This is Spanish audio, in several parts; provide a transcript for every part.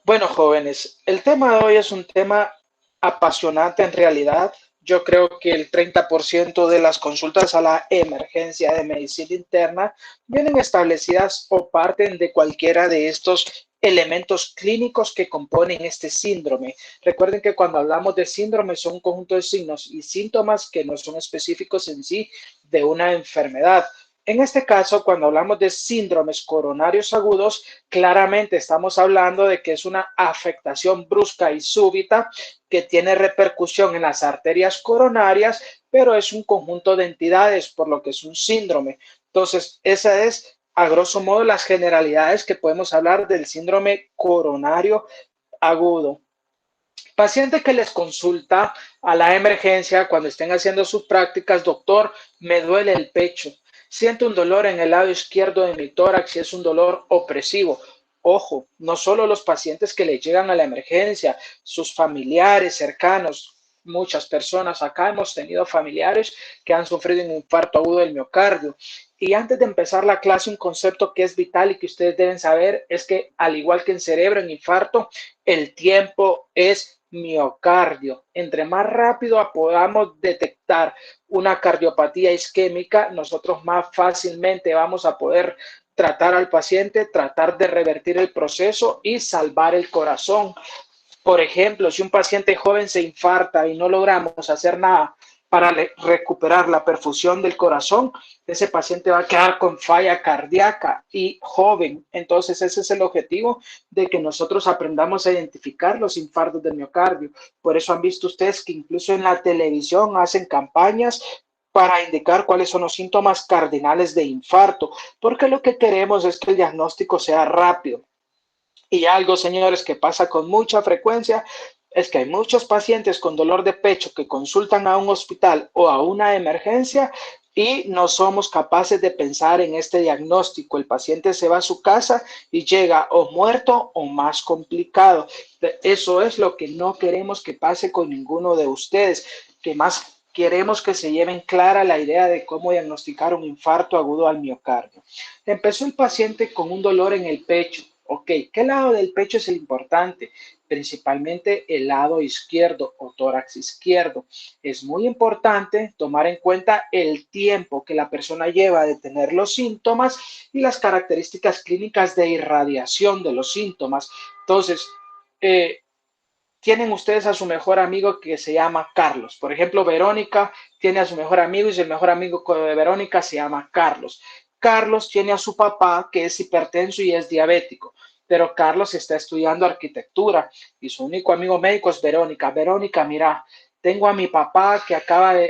Bueno, jóvenes, el tema de hoy es un tema apasionante en realidad. Yo creo que el 30% de las consultas a la emergencia de medicina interna vienen establecidas o parten de cualquiera de estos elementos clínicos que componen este síndrome. Recuerden que cuando hablamos de síndrome son un conjunto de signos y síntomas que no son específicos en sí de una enfermedad. En este caso, cuando hablamos de síndromes coronarios agudos, claramente estamos hablando de que es una afectación brusca y súbita que tiene repercusión en las arterias coronarias, pero es un conjunto de entidades, por lo que es un síndrome. Entonces, esa es a grosso modo las generalidades que podemos hablar del síndrome coronario agudo. Paciente que les consulta a la emergencia cuando estén haciendo sus prácticas, doctor, me duele el pecho, siento un dolor en el lado izquierdo de mi tórax y es un dolor opresivo. Ojo, no solo los pacientes que le llegan a la emergencia, sus familiares cercanos, muchas personas acá hemos tenido familiares que han sufrido un infarto agudo del miocardio. Y antes de empezar la clase, un concepto que es vital y que ustedes deben saber es que al igual que en cerebro, en infarto, el tiempo es miocardio. Entre más rápido podamos detectar una cardiopatía isquémica, nosotros más fácilmente vamos a poder tratar al paciente, tratar de revertir el proceso y salvar el corazón. Por ejemplo, si un paciente joven se infarta y no logramos hacer nada para recuperar la perfusión del corazón, ese paciente va a quedar con falla cardíaca y joven. Entonces, ese es el objetivo de que nosotros aprendamos a identificar los infartos del miocardio. Por eso han visto ustedes que incluso en la televisión hacen campañas para indicar cuáles son los síntomas cardinales de infarto, porque lo que queremos es que el diagnóstico sea rápido. Y algo, señores, que pasa con mucha frecuencia es que hay muchos pacientes con dolor de pecho que consultan a un hospital o a una emergencia y no somos capaces de pensar en este diagnóstico. El paciente se va a su casa y llega o muerto o más complicado. Eso es lo que no queremos que pase con ninguno de ustedes, que más queremos que se lleven clara la idea de cómo diagnosticar un infarto agudo al miocardio. Empezó el paciente con un dolor en el pecho. Ok, ¿qué lado del pecho es el importante? Principalmente el lado izquierdo o tórax izquierdo. Es muy importante tomar en cuenta el tiempo que la persona lleva de tener los síntomas y las características clínicas de irradiación de los síntomas. Entonces, eh, tienen ustedes a su mejor amigo que se llama Carlos. Por ejemplo, Verónica tiene a su mejor amigo y el mejor amigo de Verónica se llama Carlos. Carlos tiene a su papá que es hipertenso y es diabético, pero Carlos está estudiando arquitectura y su único amigo médico es Verónica. Verónica, mira, tengo a mi papá que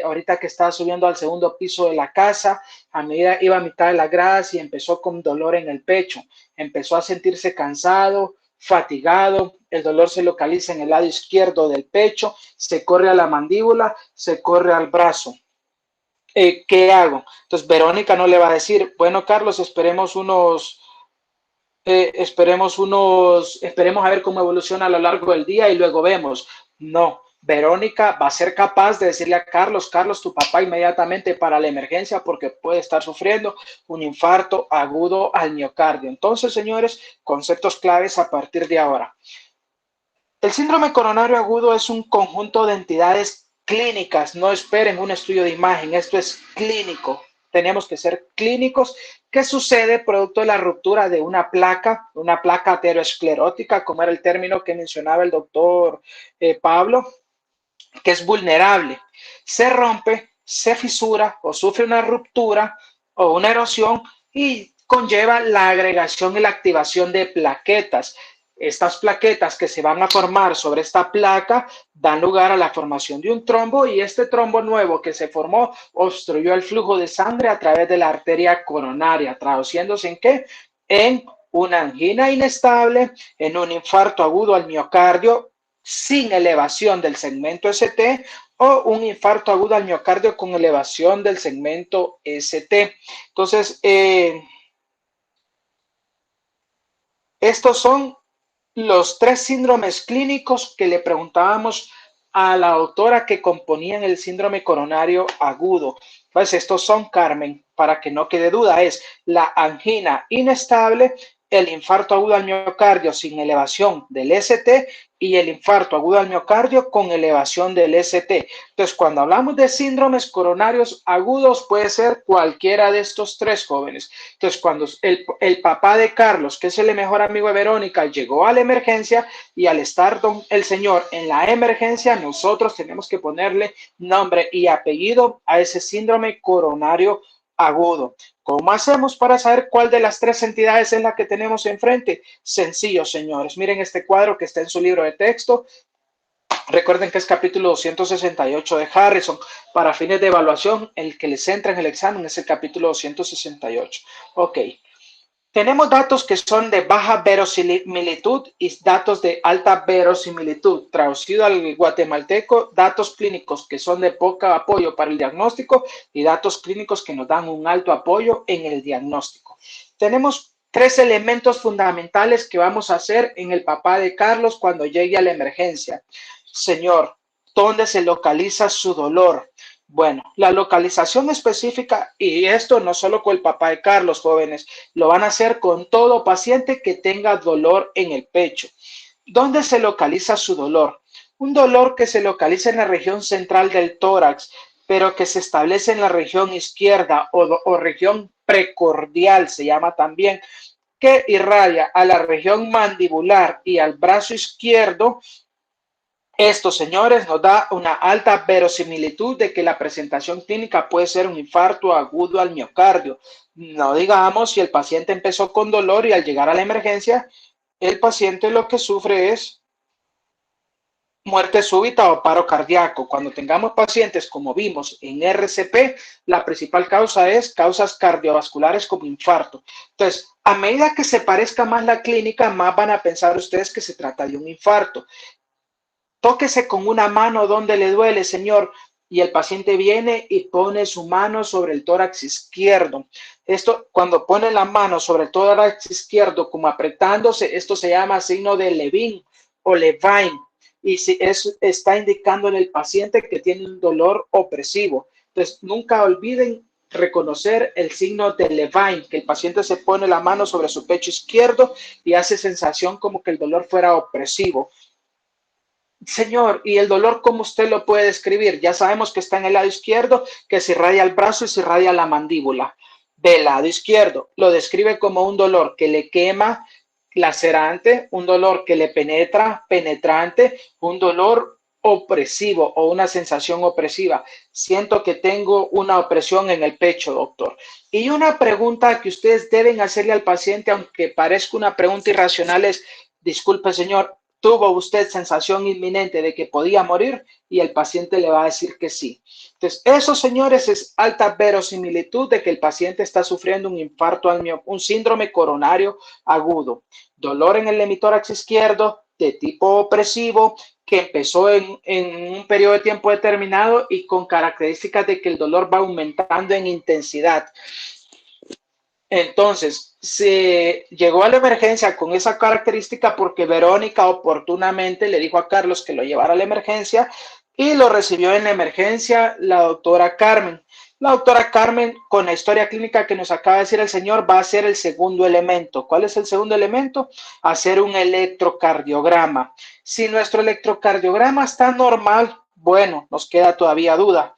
ahorita que está subiendo al segundo piso de la casa, a medida iba a mitad de la gradas y empezó con dolor en el pecho, empezó a sentirse cansado, fatigado, el dolor se localiza en el lado izquierdo del pecho, se corre a la mandíbula, se corre al brazo. ¿Qué hago? Entonces Verónica no le va a decir, bueno, Carlos, esperemos a ver cómo evoluciona a lo largo del día y luego vemos. No, Verónica va a ser capaz de decirle a Carlos, Carlos, tu papá inmediatamente para la emergencia porque puede estar sufriendo un infarto agudo al miocardio. Entonces, señores, conceptos claves a partir de ahora. El síndrome coronario agudo es un conjunto de entidades clínicas. No esperen un estudio de imagen, esto es clínico. Tenemos que ser clínicos. ¿Qué sucede producto de la ruptura de una placa aterosclerótica, como era el término que mencionaba el doctor Pablo, que es vulnerable? Se rompe, se fisura o sufre una ruptura o una erosión y conlleva la agregación y la activación de plaquetas. Estas plaquetas que se van a formar sobre esta placa dan lugar a la formación de un trombo y este trombo nuevo que se formó obstruyó el flujo de sangre a través de la arteria coronaria, traduciéndose en ¿qué? En una angina inestable, en un infarto agudo al miocardio sin elevación del segmento ST o un infarto agudo al miocardio con elevación del segmento ST. Entonces, estos son los tres síndromes clínicos que le preguntábamos a la doctora que componían el síndrome coronario agudo. Pues estos son, Carmen, para que no quede duda, es la angina inestable, el infarto agudo al miocardio sin elevación del ST y el infarto agudo al miocardio con elevación del ST. Entonces, cuando hablamos de síndromes coronarios agudos, puede ser cualquiera de estos tres, jóvenes. Entonces, cuando el papá de Carlos, que es el mejor amigo de Verónica, llegó a la emergencia y al estar el señor en la emergencia, nosotros tenemos que ponerle nombre y apellido a ese síndrome coronario agudo. ¿Cómo hacemos para saber cuál de las tres entidades es la que tenemos enfrente? Sencillo, señores. Miren este cuadro que está en su libro de texto. Recuerden que es capítulo 268 de Harrison. Para fines de evaluación, el que les entra en el examen es el capítulo 268. Ok. Tenemos datos que son de baja verosimilitud y datos de alta verosimilitud. Traducido al guatemalteco, datos clínicos que son de poco apoyo para el diagnóstico y datos clínicos que nos dan un alto apoyo en el diagnóstico. Tenemos tres elementos fundamentales que vamos a hacer en el papá de Carlos cuando llegue a la emergencia. Señor, ¿dónde se localiza su dolor? Bueno, la localización específica, y esto no solo con el papá de Carlos, jóvenes, lo van a hacer con todo paciente que tenga dolor en el pecho. ¿Dónde se localiza su dolor? Un dolor que se localiza en la región central del tórax, pero que se establece en la región izquierda o región precordial, se llama también, que irradia a la región mandibular y al brazo izquierdo. Esto, señores, nos da una alta verosimilitud de que la presentación clínica puede ser un infarto agudo al miocardio. No digamos si el paciente empezó con dolor y al llegar a la emergencia, el paciente lo que sufre es muerte súbita o paro cardíaco. Cuando tengamos pacientes, como vimos en RCP, la principal causa es causas cardiovasculares como infarto. Entonces, a medida que se parezca más la clínica, más van a pensar ustedes que se trata de un infarto. Tóquese con una mano donde le duele, señor, y el paciente viene y pone su mano sobre el tórax izquierdo. Esto, cuando pone la mano sobre el tórax izquierdo, como apretándose, esto se llama signo de Levine o Levine, y si eso está indicando en el paciente que tiene un dolor opresivo. Entonces, nunca olviden reconocer el signo de Levine, que el paciente se pone la mano sobre su pecho izquierdo y hace sensación como que el dolor fuera opresivo. Señor, ¿y el dolor cómo usted lo puede describir? Ya sabemos que está en el lado izquierdo, que se irradia el brazo y se irradia la mandíbula. Del lado izquierdo, lo describe como un dolor que le quema, lacerante, un dolor que le penetra, penetrante, un dolor opresivo o una sensación opresiva. Siento que tengo una opresión en el pecho, doctor. Y una pregunta que ustedes deben hacerle al paciente, aunque parezca una pregunta irracional, es, disculpe, señor, ¿tuvo usted sensación inminente de que podía morir? Y el paciente le va a decir que sí. Entonces, eso, señores, es alta verosimilitud de que el paciente está sufriendo un infarto al miocárdio, un síndrome coronario agudo. Dolor en el hemitórax izquierdo de tipo opresivo que empezó en un periodo de tiempo determinado y con características de que el dolor va aumentando en intensidad. Entonces, se llegó a la emergencia con esa característica porque Verónica oportunamente le dijo a Carlos que lo llevara a la emergencia y lo recibió en la emergencia la doctora Carmen. La doctora Carmen, con la historia clínica que nos acaba de decir el señor, va a hacer el segundo elemento. ¿Cuál es el segundo elemento? Hacer un electrocardiograma. Si nuestro electrocardiograma está normal, bueno, nos queda todavía duda.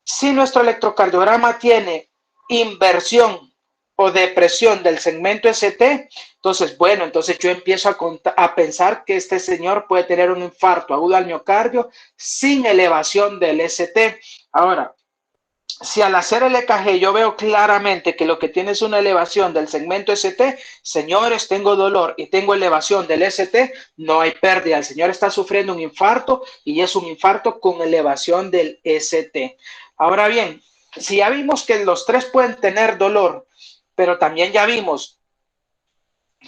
Si nuestro electrocardiograma tiene inversión o depresión del segmento ST, entonces, bueno, entonces yo empiezo a pensar que este señor puede tener un infarto agudo al miocardio sin elevación del ST. Ahora, si al hacer el EKG yo veo claramente que lo que tiene es una elevación del segmento ST, señores, tengo dolor y tengo elevación del ST, no hay pérdida. El señor está sufriendo un infarto y es un infarto con elevación del ST. Ahora bien, si ya vimos que los tres pueden tener dolor, pero también ya vimos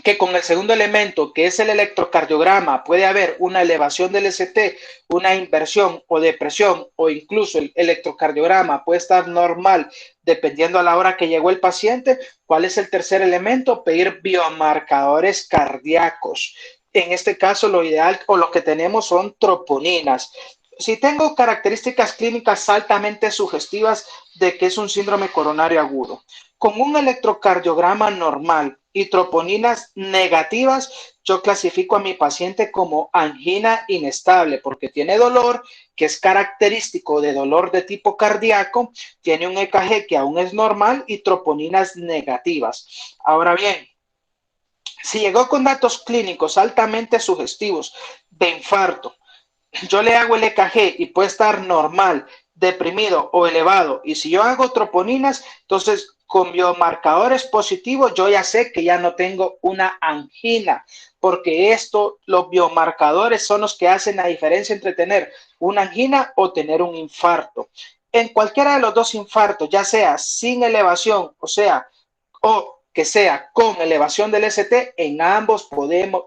que con el segundo elemento, que es el electrocardiograma, puede haber una elevación del ST, una inversión o depresión, o incluso el electrocardiograma puede estar normal dependiendo a la hora que llegó el paciente. ¿Cuál es el tercer elemento? Pedir biomarcadores cardíacos. En este caso, lo ideal o lo que tenemos son troponinas. Si tengo características clínicas altamente sugestivas de que es un síndrome coronario agudo. con un electrocardiograma normal y troponinas negativas, yo clasifico a mi paciente como angina inestable porque tiene dolor que es característico de dolor de tipo cardíaco, tiene un EKG que aún es normal y troponinas negativas. Ahora bien, si llegó con datos clínicos altamente sugestivos de infarto, yo le hago el EKG y puede estar normal, deprimido o elevado. Y si yo hago troponinas, entonces con biomarcadores positivos, yo ya sé que ya no tengo una angina, porque los biomarcadores son los que hacen la diferencia entre tener una angina o tener un infarto. En cualquiera de los dos infartos, ya sea sin elevación, o que sea con elevación del ST, en ambos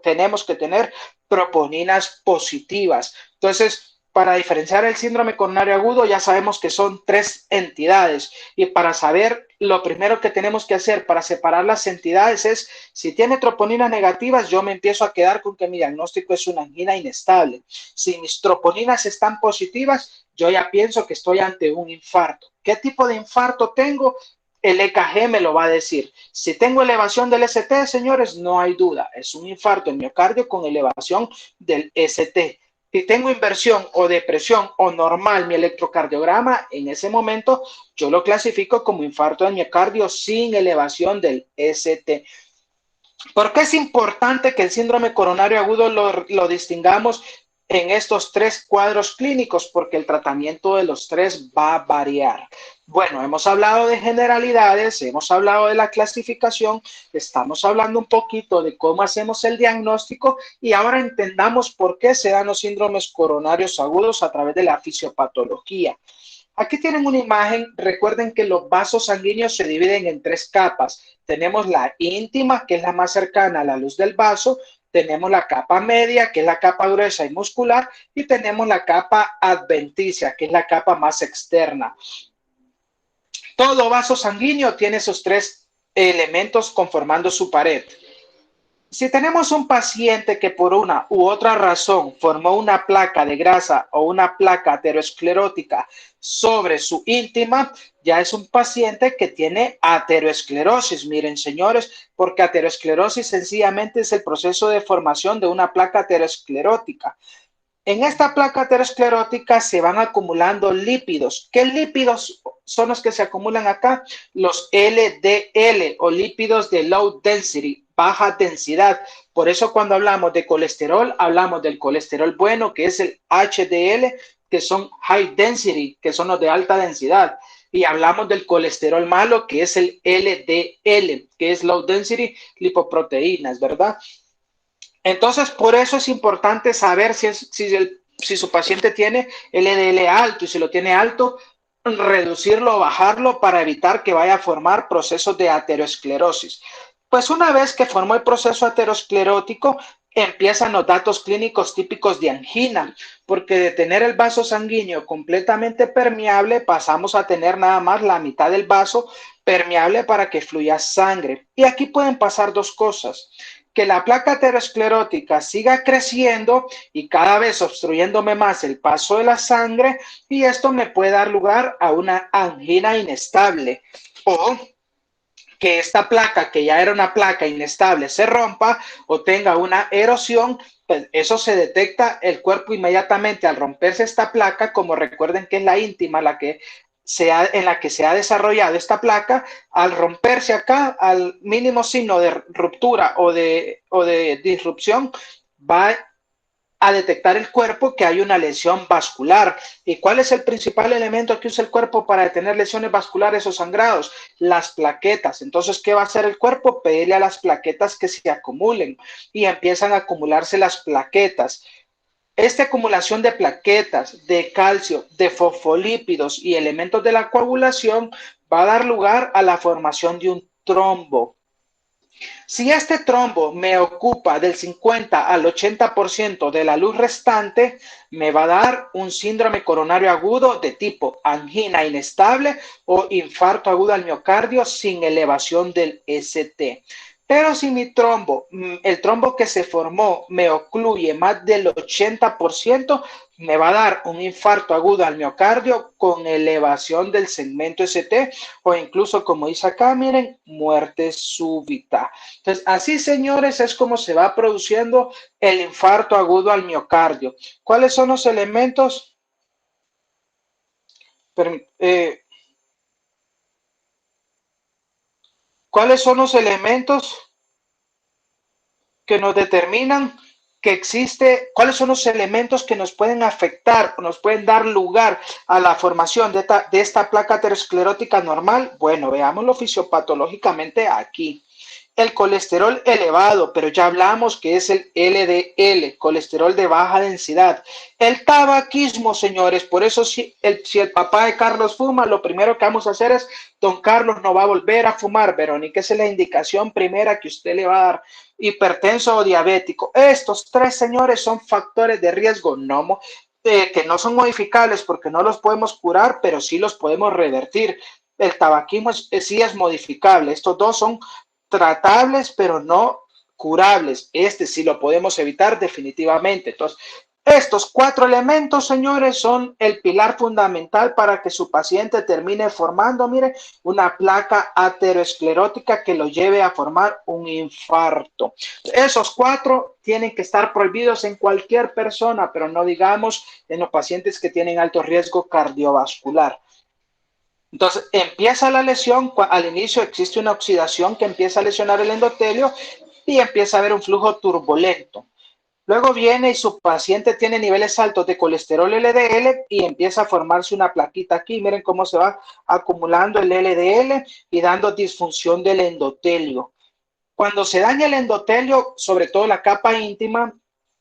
tenemos que tener troponinas positivas. Entonces, para diferenciar el síndrome coronario agudo, ya sabemos que son 3 entidades. Y para saber, lo primero que tenemos que hacer para separar las entidades es, si tiene troponinas negativas, yo me empiezo a quedar con que mi diagnóstico es una angina inestable. Si mis troponinas están positivas, yo ya pienso que estoy ante un infarto. ¿Qué tipo de infarto tengo? El EKG me lo va a decir. Si tengo elevación del ST, señores, no hay duda. Es un infarto en miocardio con elevación del ST. Si tengo inversión o depresión o normal mi electrocardiograma, en ese momento yo lo clasifico como infarto de miocardio sin elevación del ST. ¿Por qué es importante que el síndrome coronario agudo lo distingamos en estos 3 cuadros clínicos? Porque el tratamiento de los 3 va a variar. Bueno, hemos hablado de generalidades, hemos hablado de la clasificación, estamos hablando un poquito de cómo hacemos el diagnóstico y ahora entendamos por qué se dan los síndromes coronarios agudos a través de la fisiopatología. Aquí tienen una imagen. Recuerden que los vasos sanguíneos se dividen en 3 capas. Tenemos la íntima, que es la más cercana a la luz del vaso. Tenemos la capa media, que es la capa gruesa y muscular. Y tenemos la capa adventicia, que es la capa más externa. Todo vaso sanguíneo tiene esos 3 elementos conformando su pared. Si tenemos un paciente que por una u otra razón formó una placa de grasa o una placa aterosclerótica sobre su íntima, ya es un paciente que tiene aterosclerosis. Miren, señores, porque aterosclerosis sencillamente es el proceso de formación de una placa aterosclerótica. En esta placa aterosclerótica se van acumulando lípidos. ¿Qué lípidos son los que se acumulan acá? Los LDL o lípidos de low density, baja densidad. Por eso cuando hablamos de colesterol, hablamos del colesterol bueno, que es el HDL, que son high density, que son los de alta densidad. Y hablamos del colesterol malo, que es el LDL, que es low density lipoproteínas, ¿verdad? Entonces, por eso es importante saber si su paciente tiene LDL alto y si lo tiene alto, reducirlo o bajarlo para evitar que vaya a formar procesos de aterosclerosis. Pues una vez que formó el proceso aterosclerótico, empiezan los datos clínicos típicos de angina, porque de tener el vaso sanguíneo completamente permeable, pasamos a tener nada más la mitad del vaso permeable para que fluya sangre. Y aquí pueden pasar 2 cosas: que la placa aterosclerótica siga creciendo y cada vez obstruyéndome más el paso de la sangre, y esto me puede dar lugar a una angina inestable, o que esta placa, que ya era una placa inestable, se rompa o tenga una erosión. Pues eso se detecta el cuerpo inmediatamente al romperse esta placa. Como recuerden que es la íntima en la que se ha desarrollado esta placa, al romperse acá, al mínimo signo de ruptura o de disrupción, va a detectar el cuerpo que hay una lesión vascular. ¿Y cuál es el principal elemento que usa el cuerpo para detener lesiones vasculares o sangrados? Las plaquetas. Entonces, ¿qué va a hacer el cuerpo? Pedirle a las plaquetas que se acumulen, y empiezan a acumularse las plaquetas. Esta acumulación de plaquetas, de calcio, de fosfolípidos y elementos de la coagulación va a dar lugar a la formación de un trombo. Si este trombo me ocupa del 50 al 80% de la luz restante, me va a dar un síndrome coronario agudo de tipo angina inestable o infarto agudo al miocardio sin elevación del ST. Pero si mi trombo, el trombo que se formó me ocluye más del 80%, me va a dar un infarto agudo al miocardio con elevación del segmento ST o incluso, como dice acá, miren, muerte súbita. Entonces, así, señores, es como se va produciendo el infarto agudo al miocardio. ¿Cuáles son los elementos? ¿Cuáles son los elementos que nos determinan que existe, cuáles son los elementos que nos pueden afectar o nos pueden dar lugar a la formación de esta placa aterosclerótica normal? Bueno, veámoslo fisiopatológicamente aquí. El colesterol elevado, pero ya hablamos que es el LDL, colesterol de baja densidad. El tabaquismo, señores, por eso si el papá de Carlos fuma, lo primero que vamos a hacer es, don Carlos no va a volver a fumar, Verónica, esa es la indicación primera que usted le va a dar. Hipertenso o diabético. Estos tres, señores, son factores de riesgo que no son modificables porque no los podemos curar, pero sí los podemos revertir. El tabaquismo sí es modificable. Estos dos son tratables, pero no curables. Este sí lo podemos evitar definitivamente. Entonces, estos cuatro elementos, señores, son el pilar fundamental para que su paciente termine formando, mire, una placa aterosclerótica que lo lleve a formar un infarto. Esos cuatro tienen que estar prohibidos en cualquier persona, pero no digamos en los pacientes que tienen alto riesgo cardiovascular. Entonces, empieza la lesión, al inicio existe una oxidación que empieza a lesionar el endotelio y empieza a haber un flujo turbulento. Luego viene y su paciente tiene niveles altos de colesterol LDL y empieza a formarse una plaquita aquí. Miren cómo se va acumulando el LDL y dando disfunción del endotelio. Cuando se daña el endotelio, sobre todo la capa íntima,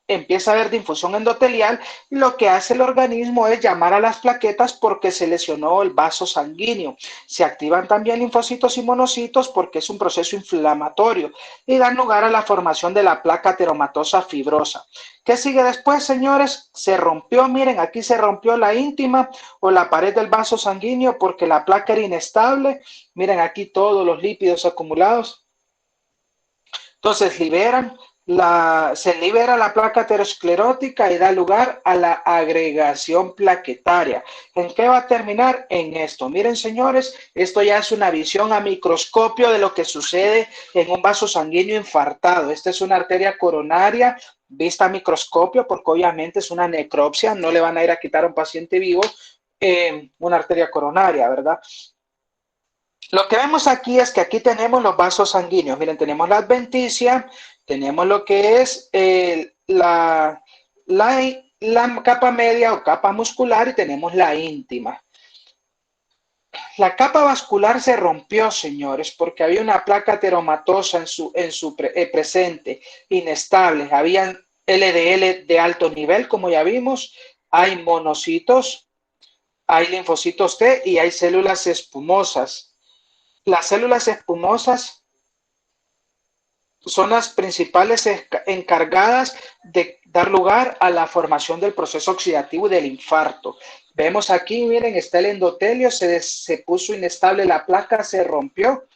empieza a haber difusión endotelial y lo que hace el organismo es llamar a las plaquetas porque se lesionó el vaso sanguíneo. Se activan también linfocitos y monocitos porque es un proceso inflamatorio y dan lugar a la formación de la placa ateromatosa fibrosa. ¿Qué sigue después, señores? Se rompió, miren, aquí se rompió la íntima o la pared del vaso sanguíneo porque la placa era inestable. Miren aquí todos los lípidos acumulados. Entonces se libera la placa aterosclerótica y da lugar a la agregación plaquetaria. ¿En qué va a terminar? En esto. Miren, señores, esto ya es una visión a microscopio de lo que sucede en un vaso sanguíneo infartado. Esta es una arteria coronaria vista a microscopio porque obviamente es una necropsia. No le van a ir a quitar a un paciente vivo una arteria coronaria, ¿verdad? Lo que vemos aquí es que aquí tenemos los vasos sanguíneos. Miren, tenemos la adventicia, tenemos lo que es la capa media o capa muscular y tenemos la íntima. La capa vascular se rompió, señores, porque había una placa ateromatosa en su presente, inestable. Habían LDL de alto nivel, como ya vimos. Hay monocitos, hay linfocitos T y hay células espumosas. Las células espumosas son las principales encargadas de dar lugar a la formación del proceso oxidativo del infarto. Vemos aquí, miren, está el endotelio, se puso inestable la placa, se rompió.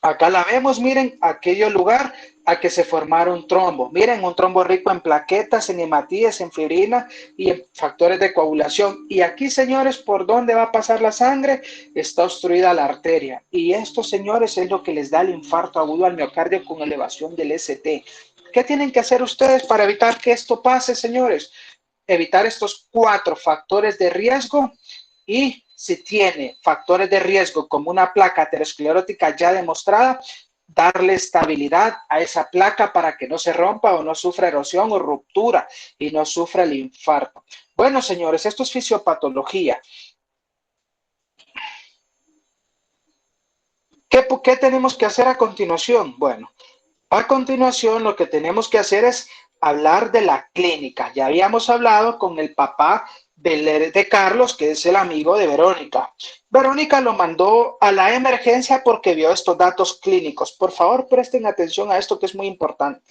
Acá la vemos, miren, aquello lugar a que se formaron trombos. Miren, un trombo rico en plaquetas, en hematías, en fibrina y en factores de coagulación. Y aquí, señores, ¿por dónde va a pasar la sangre? Está obstruida la arteria. Y esto, señores, es lo que les da el infarto agudo al miocardio con elevación del ST. ¿Qué tienen que hacer ustedes para evitar que esto pase, señores? Evitar estos 4 factores de riesgo y si tiene factores de riesgo como una placa aterosclerótica ya demostrada, darle estabilidad a esa placa para que no se rompa o no sufra erosión o ruptura y no sufra el infarto. Bueno, señores, esto es fisiopatología. ¿Qué tenemos que hacer a continuación? Bueno, a continuación lo que tenemos que hacer es hablar de la clínica. Ya habíamos hablado con el papá de Carlos, que es el amigo de Verónica. Verónica lo mandó a la emergencia porque vio estos datos clínicos. Por favor, presten atención a esto que es muy importante.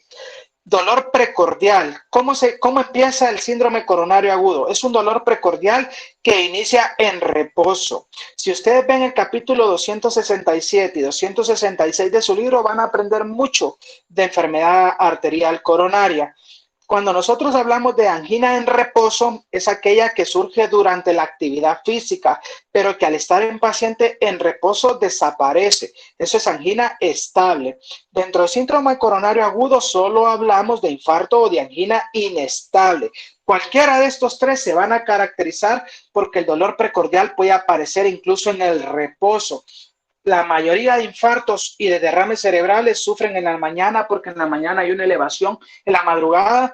Dolor precordial. ¿Cómo empieza el síndrome coronario agudo? Es un dolor precordial que inicia en reposo. Si ustedes ven el capítulo 267 y 266 de su libro, van a aprender mucho de enfermedad arterial coronaria. Cuando nosotros hablamos de angina en reposo, es aquella que surge durante la actividad física, pero que al estar en paciente en reposo desaparece. Eso es angina estable. Dentro del síndrome coronario agudo solo hablamos de infarto o de angina inestable. Cualquiera de estos tres se van a caracterizar porque el dolor precordial puede aparecer incluso en el reposo. La mayoría de infartos y de derrames cerebrales sufren en la mañana porque en la mañana hay una elevación, en la madrugada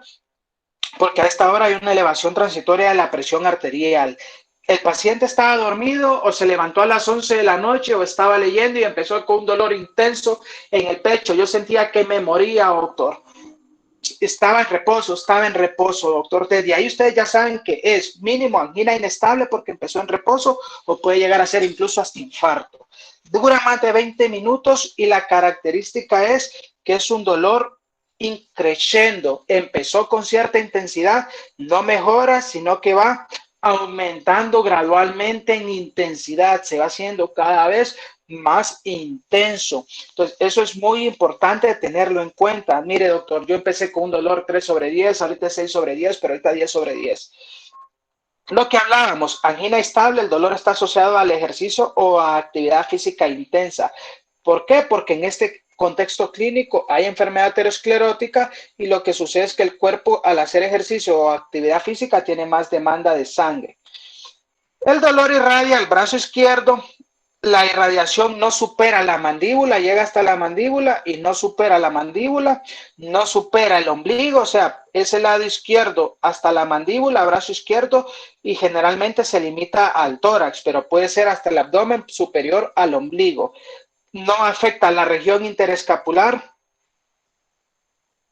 porque a esta hora hay una elevación transitoria de la presión arterial. El paciente estaba dormido o se levantó a las 11 de la noche o estaba leyendo y empezó con un dolor intenso en el pecho. Yo sentía que me moría, doctor. Estaba en reposo, doctor. Desde ahí ustedes ya saben que es mínimo angina inestable porque empezó en reposo o puede llegar a ser incluso hasta infarto. Dura más de 20 minutos y la característica es que es un dolor increciendo. Empezó con cierta intensidad, no mejora, sino que va aumentando gradualmente en intensidad, se va haciendo cada vez más intenso. Entonces, eso es muy importante tenerlo en cuenta. Mire, doctor, yo empecé con un dolor 3/10, ahorita 6/10, pero ahorita 10/10. Lo que hablábamos, angina estable, el dolor está asociado al ejercicio o a actividad física intensa. ¿Por qué? Porque en este contexto clínico hay enfermedad aterosclerótica y lo que sucede es que el cuerpo al hacer ejercicio o actividad física tiene más demanda de sangre. El dolor irradia el brazo izquierdo, la irradiación no supera la mandíbula, llega hasta la mandíbula y no supera la mandíbula, no supera el ombligo, o sea, es el lado izquierdo hasta la mandíbula, brazo izquierdo, y generalmente se limita al tórax, pero puede ser hasta el abdomen superior al ombligo. No afecta la región interescapular.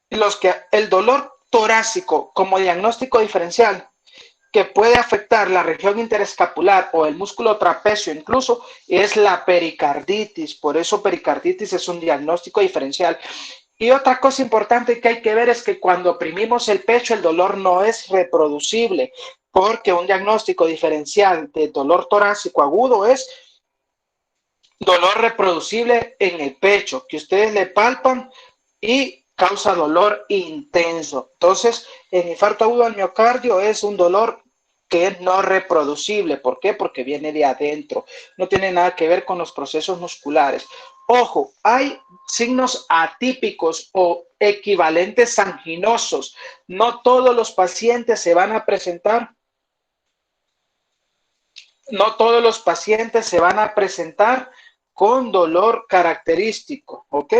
El dolor torácico como diagnóstico diferencial que puede afectar la región interescapular o el músculo trapecio incluso, es la pericarditis. Por eso pericarditis es un diagnóstico diferencial. Y otra cosa importante que hay que ver es que cuando oprimimos el pecho, el dolor no es reproducible, porque un diagnóstico diferencial de dolor torácico agudo es dolor reproducible en el pecho, que ustedes le palpan y causa dolor intenso. Entonces, el infarto agudo al miocardio es un dolor que es no reproducible. ¿Por qué? Porque viene de adentro. No tiene nada que ver con los procesos musculares. Ojo, hay signos atípicos o equivalentes anginosos. No todos los pacientes se van a presentar. No todos los pacientes se van a presentar con dolor característico, ¿ok?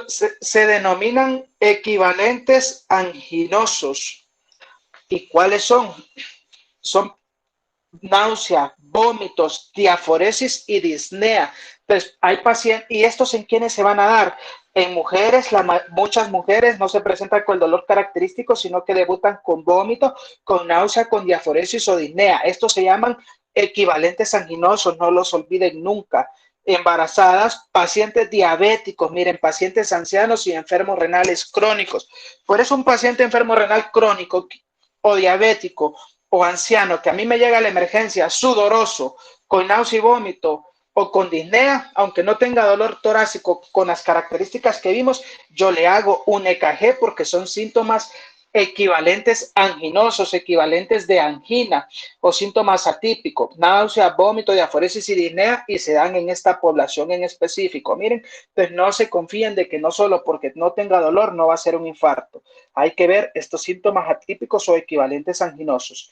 Se denominan equivalentes anginosos. ¿Y cuáles son? Son náusea, vómitos, diaforesis y disnea. Entonces, hay pacientes, ¿y estos en quiénes se van a dar? En mujeres, muchas mujeres no se presentan con el dolor característico, sino que debutan con vómito, con náusea, con diaforesis o disnea. Estos se llaman equivalentes anginosos, no los olviden nunca. Embarazadas, pacientes diabéticos, miren, pacientes ancianos y enfermos renales crónicos. Por eso un paciente enfermo renal crónico o diabético o anciano que a mí me llega a la emergencia sudoroso, con náusea y vómito o con disnea, aunque no tenga dolor torácico con las características que vimos, yo le hago un EKG porque son síntomas equivalentes anginosos, equivalentes de angina o síntomas atípicos, náusea, vómito, diaforesis y disnea, y se dan en esta población en específico. Miren, pues no se confíen de que no solo porque no tenga dolor no va a ser un infarto. Hay que ver estos síntomas atípicos o equivalentes anginosos.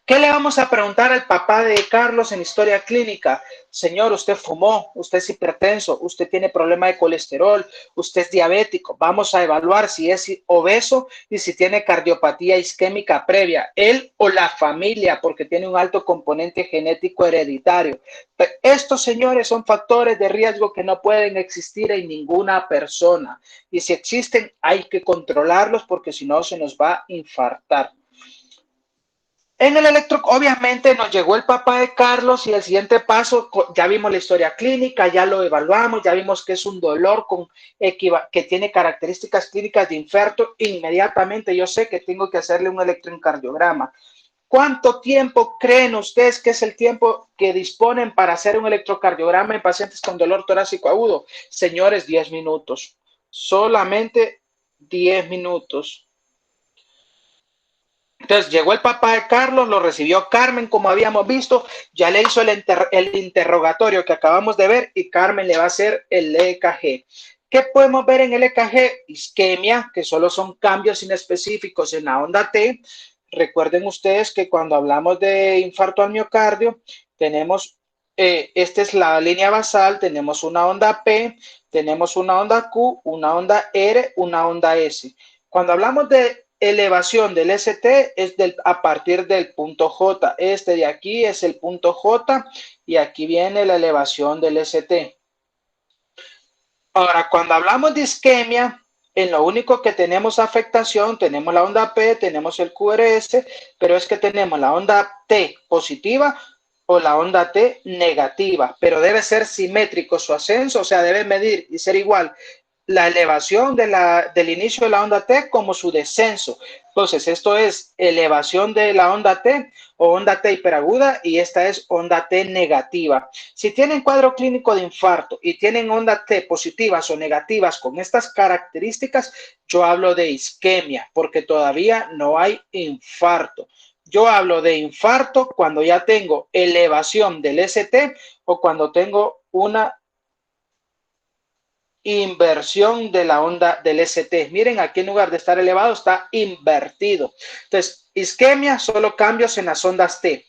¿Qué le vamos a preguntar al papá de Carlos en historia clínica? Señor, usted fumó, usted es hipertenso, usted tiene problema de colesterol, usted es diabético. Vamos a evaluar si es obeso y si tiene cardiopatía isquémica previa, él o la familia, porque tiene un alto componente genético hereditario. Pero estos, señores, son factores de riesgo que no pueden existir en ninguna persona. Y si existen, hay que controlarlos porque si no se nos va a infartar. En el electro, obviamente nos llegó el papá de Carlos y el siguiente paso, ya vimos la historia clínica, ya lo evaluamos, ya vimos que es un dolor que tiene características clínicas de infarto. Inmediatamente yo sé que tengo que hacerle un electrocardiograma. ¿Cuánto tiempo creen ustedes que es el tiempo que disponen para hacer un electrocardiograma en pacientes con dolor torácico agudo? Señores, 10 minutos. Solamente 10 minutos. Entonces llegó el papá de Carlos, lo recibió Carmen, como habíamos visto, ya le hizo el interrogatorio que acabamos de ver y Carmen le va a hacer el EKG. ¿Qué podemos ver en el EKG? Isquemia, que solo son cambios inespecíficos en la onda T. Recuerden ustedes que cuando hablamos de infarto al miocardio, tenemos, esta es la línea basal, tenemos una onda P, tenemos una onda Q, una onda R, una onda S. Cuando hablamos de elevación del ST es a partir del punto J. Este de aquí es el punto J y aquí viene la elevación del ST. Ahora, cuando hablamos de isquemia, en lo único que tenemos afectación, tenemos la onda P, tenemos el QRS, pero es que tenemos la onda T positiva o la onda T negativa, pero debe ser simétrico su ascenso, o sea, debe medir y ser igual la elevación del inicio de la onda T como su descenso. Entonces, esto es elevación de la onda T o onda T hiperaguda y esta es onda T negativa. Si tienen cuadro clínico de infarto y tienen onda T positivas o negativas con estas características, yo hablo de isquemia porque todavía no hay infarto. Yo hablo de infarto cuando ya tengo elevación del ST o cuando tengo una inversión de la onda del ST. Miren, aquí en lugar de estar elevado está invertido. Entonces, isquemia, solo cambios en las ondas T,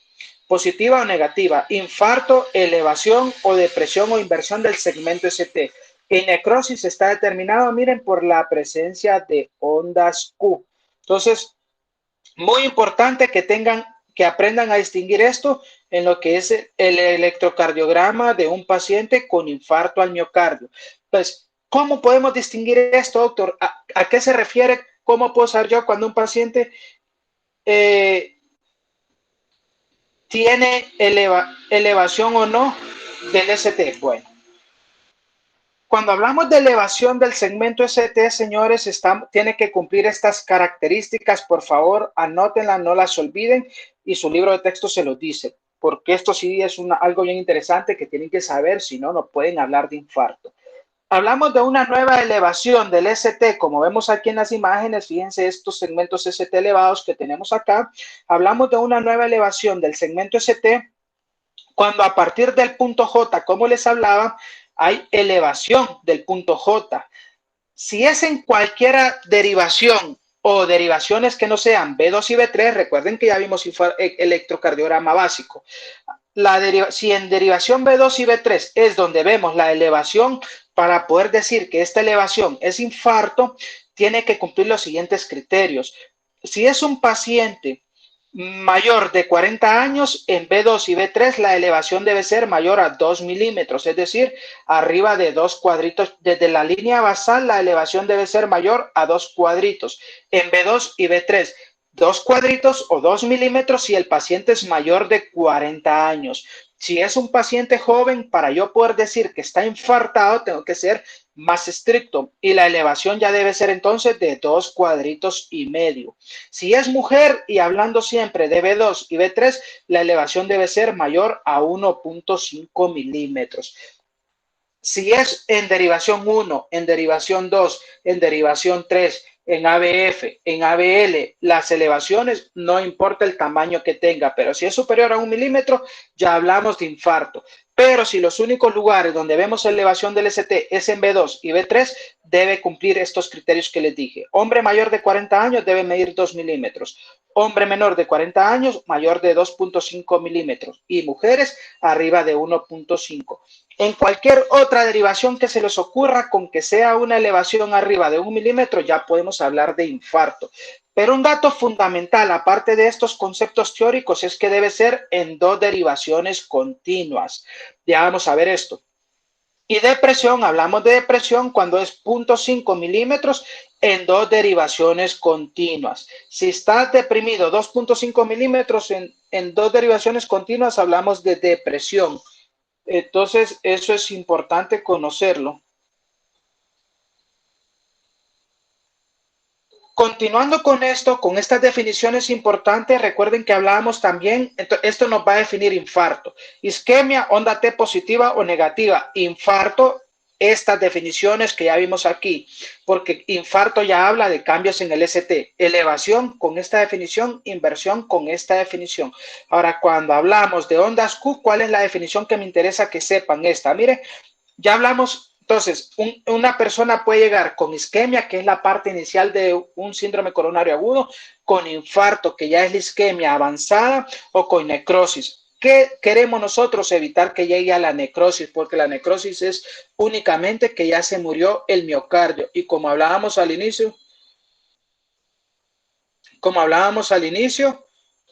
positiva o negativa. Infarto, elevación o depresión o inversión del segmento ST. En necrosis está determinado, miren, por la presencia de ondas Q. Entonces, muy importante que aprendan a distinguir esto en lo que es el electrocardiograma de un paciente con infarto al miocardio. Pues, ¿cómo podemos distinguir esto, doctor? ¿A qué se refiere? ¿Cómo puedo saber yo cuando un paciente tiene elevación o no del ST? Bueno, cuando hablamos de elevación del segmento ST, señores, tiene que cumplir estas características. Por favor, anótenlas, no las olviden y su libro de texto se los dice, porque esto sí es algo bien interesante que tienen que saber, si no, no pueden hablar de infarto. Hablamos de una nueva elevación del ST, como vemos aquí en las imágenes, fíjense estos segmentos ST elevados que tenemos acá. Hablamos de una nueva elevación del segmento ST cuando a partir del punto J, como les hablaba, hay elevación del punto J. Si es en cualquier derivación o derivaciones que no sean B2 y B3, recuerden que ya vimos electrocardiograma básico. Si en derivación B2 y B3 es donde vemos la elevación, para poder decir que esta elevación es infarto, tiene que cumplir los siguientes criterios. Si es un paciente mayor de 40 años, en B2 y B3 la elevación debe ser mayor a 2 milímetros, es decir, arriba de 2 cuadritos. Desde la línea basal la elevación debe ser mayor a 2 cuadritos. En B2 y B3, 2 cuadritos o 2 milímetros si el paciente es mayor de 40 años. Si es un paciente joven, para yo poder decir que está infartado, tengo que ser más estricto y la elevación ya debe ser entonces de 2 cuadritos y medio. Si es mujer y hablando siempre de B2 y B3, la elevación debe ser mayor a 1.5 milímetros. Si es en derivación 1, en derivación 2, en derivación 3, en ABF, en ABL, las elevaciones, no importa el tamaño que tenga, pero si es superior a 1 milímetro, ya hablamos de infarto. Pero si los únicos lugares donde vemos elevación del ST es en B2 y B3, debe cumplir estos criterios que les dije. Hombre mayor de 40 años debe medir 2 milímetros. Hombre menor de 40 años, mayor de 2.5 milímetros. Y mujeres, arriba de 1.5. En cualquier otra derivación que se les ocurra, con que sea una elevación arriba de 1 milímetro, ya podemos hablar de infarto. Pero un dato fundamental, aparte de estos conceptos teóricos, es que debe ser en 2 derivaciones continuas. Ya vamos a ver esto. Y depresión, hablamos de depresión cuando es 0.5 milímetros en dos derivaciones continuas. Si está deprimido 2.5 milímetros en dos derivaciones continuas, hablamos de depresión. Entonces, eso es importante conocerlo. Continuando con esto, con estas definiciones importantes, recuerden que hablábamos también, esto nos va a definir infarto, isquemia, onda T positiva o negativa, infarto, estas definiciones que ya vimos aquí, porque infarto ya habla de cambios en el ST, elevación con esta definición, inversión con esta definición. Ahora, cuando hablamos de ondas Q, ¿cuál es la definición que me interesa que sepan esta? Mire, ya hablamos. Entonces, una persona puede llegar con isquemia, que es la parte inicial de un síndrome coronario agudo, con infarto, que ya es la isquemia avanzada, o con necrosis. ¿Qué queremos nosotros? Evitar que llegue a la necrosis, porque la necrosis es únicamente que ya se murió el miocardio. Y como hablábamos al inicio,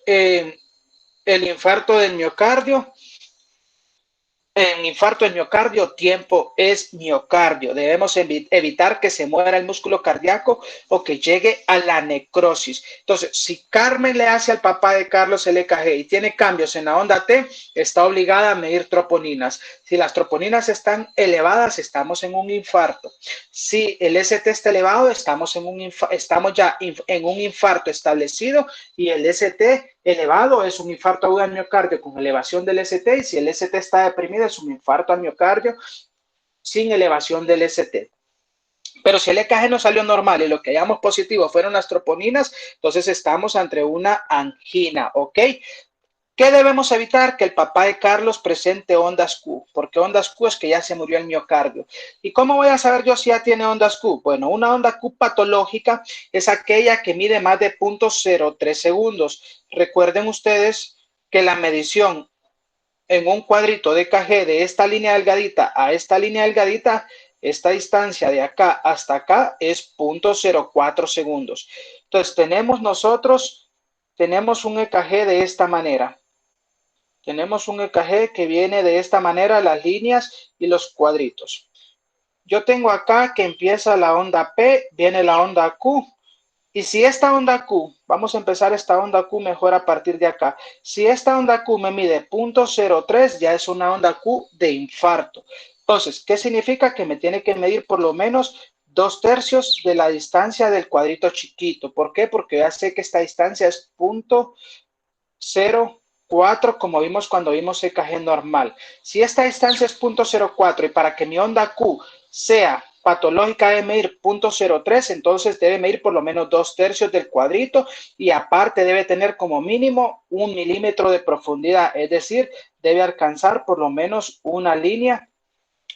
el infarto del miocardio, en infarto del miocardio, tiempo es miocardio. Debemos evitar que se muera el músculo cardíaco o que llegue a la necrosis. Entonces, si Carmen le hace al papá de Carlos el EKG y tiene cambios en la onda T, está obligada a medir troponinas. Si las troponinas están elevadas, estamos en un infarto. Si el ST está elevado, estamos ya en un infarto establecido, y el ST elevado es un infarto agudo al miocardio con elevación del ST, y si el ST está deprimido es un infarto al miocardio sin elevación del ST. Pero si el EKG no salió normal y lo que hallamos positivo fueron las troponinas, entonces estamos ante una angina, ¿ok? ¿Qué debemos evitar? Que el papá de Carlos presente ondas Q, porque ondas Q es que ya se murió el miocardio. ¿Y cómo voy a saber yo si ya tiene ondas Q? Bueno, una onda Q patológica es aquella que mide más de 0.03 segundos. Recuerden ustedes que la medición en un cuadrito de EKG de esta línea delgadita a esta línea delgadita, esta distancia de acá hasta acá es 0.04 segundos. Entonces tenemos un EKG de esta manera. Tenemos un EKG que viene de esta manera, las líneas y los cuadritos. Yo tengo acá que empieza la onda P, viene la onda Q. Y si esta onda Q, vamos a empezar esta onda Q mejor a partir de acá. Si esta onda Q me mide 0.03, ya es una onda Q de infarto. Entonces, ¿qué significa? Que me tiene que medir por lo menos 2/3 de la distancia del cuadrito chiquito. ¿Por qué? Porque ya sé que esta distancia es 0.04, como vimos cuando vimos EKG normal. Si esta distancia es 0.04 y para que mi onda Q sea patológica debe medir 0.03, entonces debe medir por lo menos 2/3 del cuadrito, y aparte debe tener como mínimo 1 milímetro de profundidad, es decir, debe alcanzar por lo menos una línea,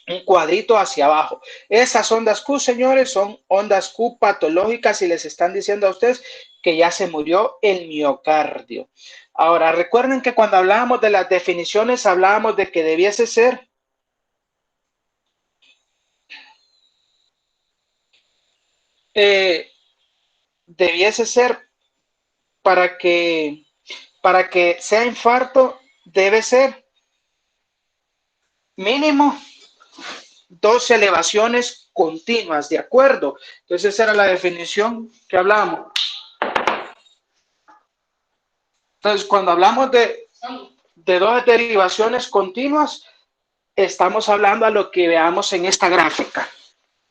un cuadrito hacia abajo. Esas ondas Q, señores, son ondas Q patológicas y les están diciendo a ustedes que ya se murió el miocardio. Ahora, recuerden que cuando hablábamos de las definiciones, hablábamos de que debiese ser para que sea infarto, debe ser mínimo 2 elevaciones continuas, ¿de acuerdo? Entonces esa era la definición que hablamos. Entonces, cuando hablamos de 2 derivaciones continuas, estamos hablando a lo que veamos en esta gráfica.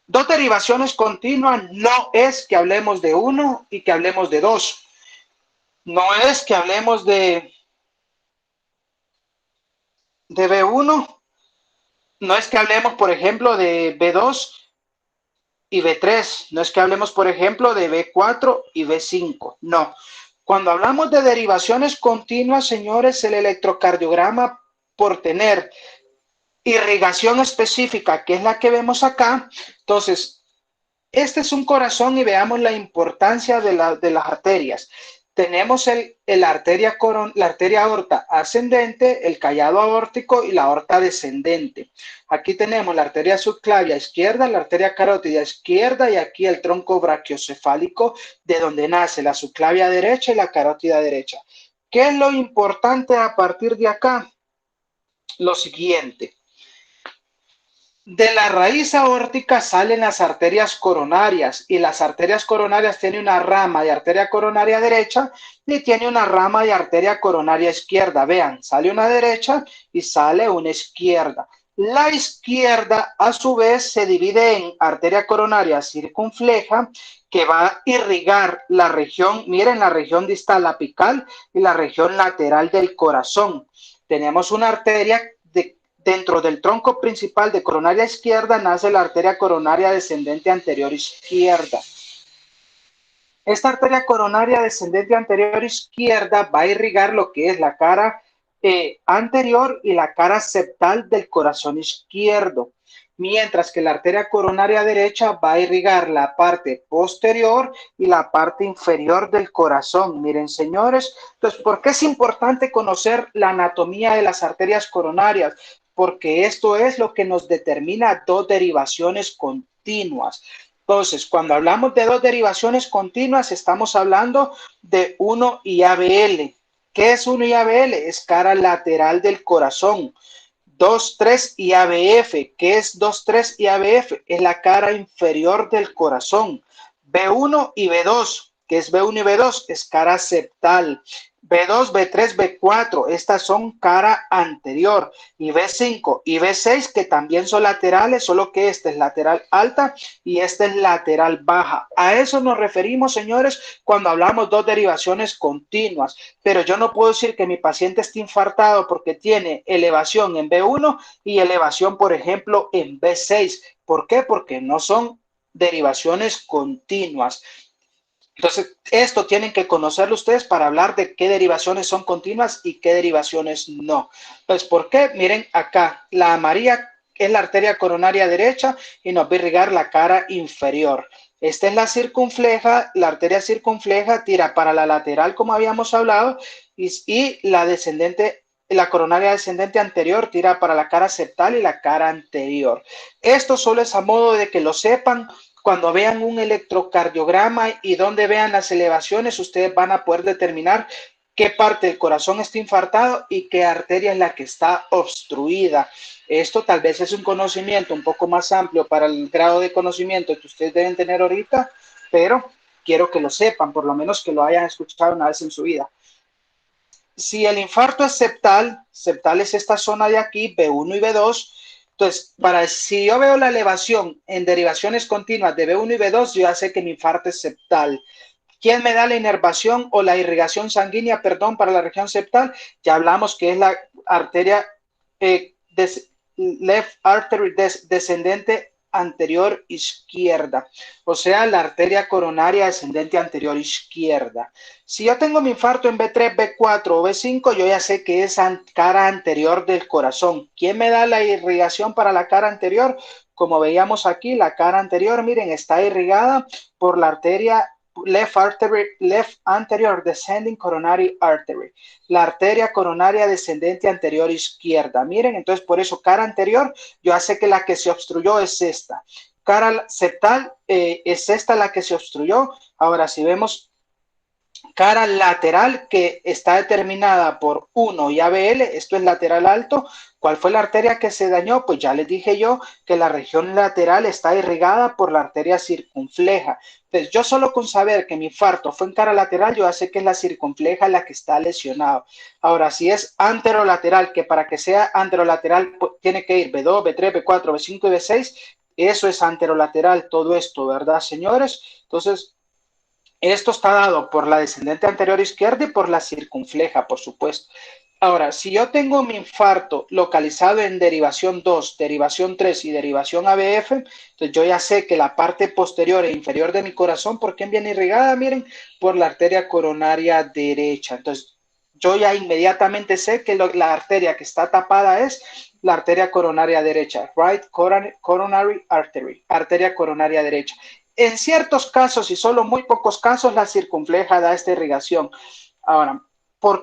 2 derivaciones continuas no es que hablemos de 1 y que hablemos de 2. No es que hablemos de B1, no es que hablemos, por ejemplo, de B2 y B3, no es que hablemos, por ejemplo, de B4 y B5, no. Cuando hablamos de derivaciones continuas, señores, el electrocardiograma, por tener irrigación específica, que es la que vemos acá, entonces, este es un corazón y veamos la importancia de las arterias. Tenemos la arteria aorta ascendente, el callado aórtico y la aorta descendente. Aquí tenemos la arteria subclavia izquierda, la arteria carótida izquierda, y aquí el tronco brachiocefálico, de donde nace la subclavia derecha y la carótida derecha. ¿Qué es lo importante a partir de acá? Lo siguiente. De la raíz aórtica salen las arterias coronarias y las arterias coronarias tienen una rama de arteria coronaria derecha y tiene una rama de arteria coronaria izquierda. Vean, sale una derecha y sale una izquierda. La izquierda, a su vez, se divide en arteria coronaria circunfleja, que va a irrigar la región, miren, la región distal apical y la región lateral del corazón. Tenemos una arteria dentro del tronco principal de coronaria izquierda, nace la arteria coronaria descendente anterior izquierda. Esta arteria coronaria descendente anterior izquierda va a irrigar lo que es la cara anterior y la cara septal del corazón izquierdo, mientras que la arteria coronaria derecha va a irrigar la parte posterior y la parte inferior del corazón. Miren, señores, entonces, ¿por qué es importante conocer la anatomía de las arterias coronarias? Porque esto es lo que nos determina dos derivaciones continuas. Entonces, cuando hablamos de dos derivaciones continuas, estamos hablando de 1 IABL. ¿Qué es 1 IABL? Es cara lateral del corazón. 2,3 IABF. ¿Qué es 2,3 IABF? Es la cara inferior del corazón. B1 y B2. ¿Qué es B1 y B2? Es cara septal. B2, B3, B4, estas son cara anterior, y B5 y B6 que también son laterales, solo que esta es lateral alta y esta es lateral baja. A eso nos referimos, señores, cuando hablamos dos derivaciones continuas, pero yo no puedo decir que mi paciente esté infartado porque tiene elevación en B1 y elevación, por ejemplo, en B6. ¿Por qué? Porque no son derivaciones continuas. Entonces, esto tienen que conocerlo ustedes para hablar de qué derivaciones son continuas y qué derivaciones no. Entonces, ¿por qué? Miren acá, la amarilla es la arteria coronaria derecha y nos va a irrigar la cara inferior. Esta es la circunfleja, la arteria circunfleja tira para la lateral, como habíamos hablado, y la descendente, la coronaria descendente anterior tira para la cara septal y la cara anterior. Esto solo es a modo de que lo sepan. Cuando vean un electrocardiograma y donde vean las elevaciones, ustedes van a poder determinar qué parte del corazón está infartado y qué arteria es la que está obstruida. Esto tal vez es un conocimiento un poco más amplio para el grado de conocimiento que ustedes deben tener ahorita, pero quiero que lo sepan, por lo menos que lo hayan escuchado una vez en su vida. Si el infarto es septal, septal es esta zona de aquí, B1 y B2, entonces, si yo veo la elevación en derivaciones continuas de B1 y B2, yo ya sé que mi infarto es septal. ¿Quién me da la inervación o la irrigación sanguínea, perdón, para la región septal? Ya hablamos que es la arteria left artery descendente anterior izquierda, o sea, la arteria coronaria descendente anterior izquierda. Si yo tengo mi infarto en B3, B4 o B5, yo ya sé que es cara anterior del corazón. ¿Quién me da la irrigación para la cara anterior? Como veíamos aquí, la cara anterior, miren, está irrigada por la arteria left anterior descending coronary artery, la arteria coronaria descendente anterior izquierda. Miren, entonces por eso cara anterior, yo sé que la que se obstruyó es esta. Cara septal es esta la que se obstruyó. Ahora, si vemos cara lateral, que está determinada por 1 y ABL, esto es lateral alto. ¿Cuál fue la arteria que se dañó? Pues ya les dije yo que la región lateral está irrigada por la arteria circunfleja. Entonces, yo solo con saber que mi infarto fue en cara lateral, yo ya sé que es la circunfleja la que está lesionado. Ahora, si es anterolateral, que para que sea anterolateral tiene que ir B2, B3, B4, B5 y B6, eso es anterolateral, todo esto, ¿verdad, señores? Entonces, esto está dado por la descendente anterior izquierda y por la circunfleja, por supuesto. Ahora, si yo tengo mi infarto localizado en derivación 2, derivación 3 y derivación ABF, entonces yo ya sé que la parte posterior e inferior de mi corazón, ¿por qué viene irrigada? Miren, por la arteria coronaria derecha. Entonces, yo ya inmediatamente sé que la arteria que está tapada es la arteria coronaria derecha, right coronary artery, arteria coronaria derecha. En ciertos casos y solo muy pocos casos la circunfleja da esta irrigación. Ahora,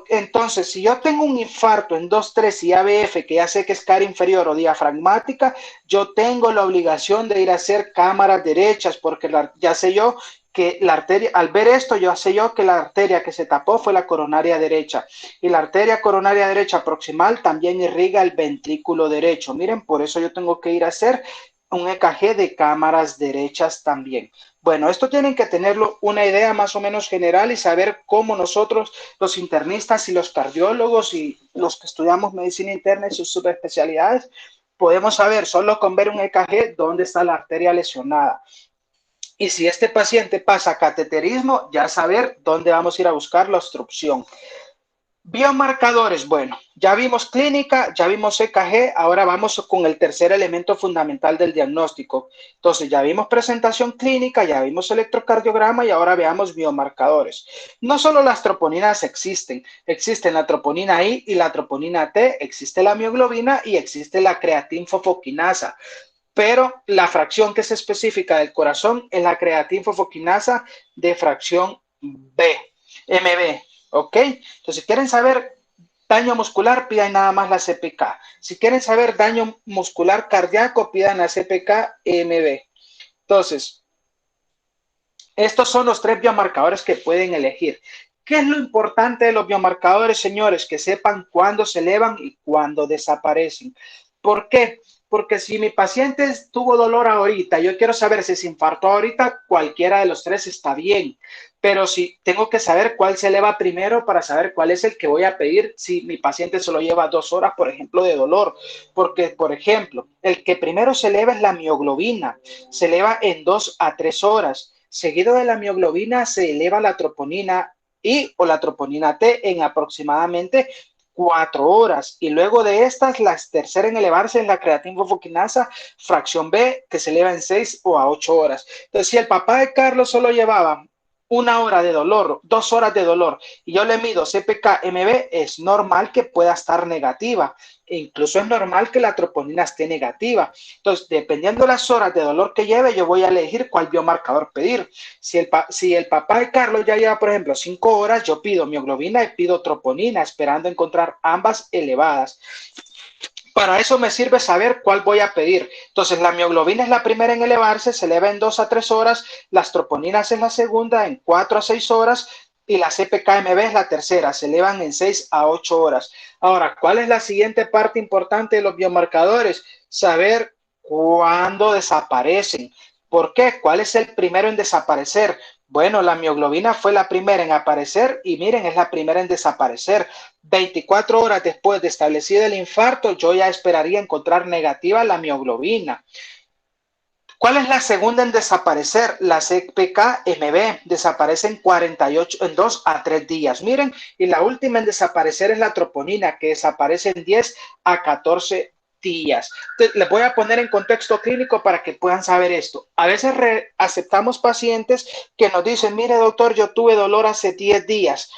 Entonces, si yo tengo un infarto en 2-3 y ABF, que ya sé que es cara inferior o diafragmática, yo tengo la obligación de ir a hacer cámaras derechas, porque ya sé yo que la arteria, al ver esto, yo sé yo que la arteria que se tapó fue la coronaria derecha. Y la arteria coronaria derecha proximal también irriga el ventrículo derecho. Miren, por eso yo tengo que ir a hacer un EKG de cámaras derechas también. Bueno, esto tienen que tenerlo una idea más o menos general y saber cómo nosotros, los internistas y los cardiólogos y los que estudiamos medicina interna y sus subespecialidades, podemos saber solo con ver un EKG dónde está la arteria lesionada. Y si este paciente pasa cateterismo, ya saber dónde vamos a ir a buscar la obstrucción. Biomarcadores, bueno, ya vimos clínica, ya vimos EKG, ahora vamos con el tercer elemento fundamental del diagnóstico. Entonces, ya vimos presentación clínica, ya vimos electrocardiograma y ahora veamos biomarcadores. No solo las troponinas existen la troponina I y la troponina T, existe la mioglobina y existe la creatinfofoquinasa. Pero la fracción que es específica del corazón es la creatinfofoquinasa de fracción B, MB. ¿Ok? Entonces, si quieren saber daño muscular, pidan nada más la CPK. Si quieren saber daño muscular cardíaco, pidan la CPK-MB. Entonces, estos son los 3 biomarcadores que pueden elegir. ¿Qué es lo importante de los biomarcadores, señores? Que sepan cuándo se elevan y cuándo desaparecen. ¿Por qué? Porque si mi paciente tuvo dolor ahorita, yo quiero saber si se infartó ahorita, cualquiera de los 3 está bien. Pero si tengo que saber cuál se eleva primero para saber cuál es el que voy a pedir si mi paciente solo lleva 2 horas, por ejemplo, de dolor. Porque, por ejemplo, el que primero se eleva es la mioglobina. Se eleva en 2 a 3 horas. Seguido de la mioglobina se eleva la troponina I o la troponina T en aproximadamente 4 horas. Y luego de estas, la tercera en elevarse es la creatinfofoquinasa fracción B, que se eleva en 6 o a 8 horas. Entonces, si el papá de Carlos solo llevaba 1 hora de dolor, 2 horas de dolor, y yo le mido CPK-MB, es normal que pueda estar negativa. E incluso es normal que la troponina esté negativa. Entonces, dependiendo de las horas de dolor que lleve, yo voy a elegir cuál biomarcador pedir. Si el papá de Carlos ya lleva, por ejemplo, 5 horas, yo pido mioglobina y pido troponina, esperando encontrar ambas elevadas. Para eso me sirve saber cuál voy a pedir. Entonces, la mioglobina es la primera en elevarse, se eleva en 2 a 3 horas, las troponinas es la segunda en 4 a 6 horas y la CPK-MB es la tercera, se elevan en 6 a 8 horas. Ahora, ¿cuál es la siguiente parte importante de los biomarcadores? Saber cuándo desaparecen. ¿Por qué? ¿Cuál es el primero en desaparecer? Bueno, la mioglobina fue la primera en aparecer y miren, es la primera en desaparecer. 24 horas después de establecido el infarto, yo ya esperaría encontrar negativa la mioglobina. ¿Cuál es la segunda en desaparecer? La CPK-MB desaparece en 2 a 3 días. Miren, y la última en desaparecer es la troponina, que desaparece en 10 a 14 días. Les voy a poner en contexto clínico para que puedan saber esto. A veces aceptamos pacientes que nos dicen, mire doctor, yo tuve dolor hace 10 días.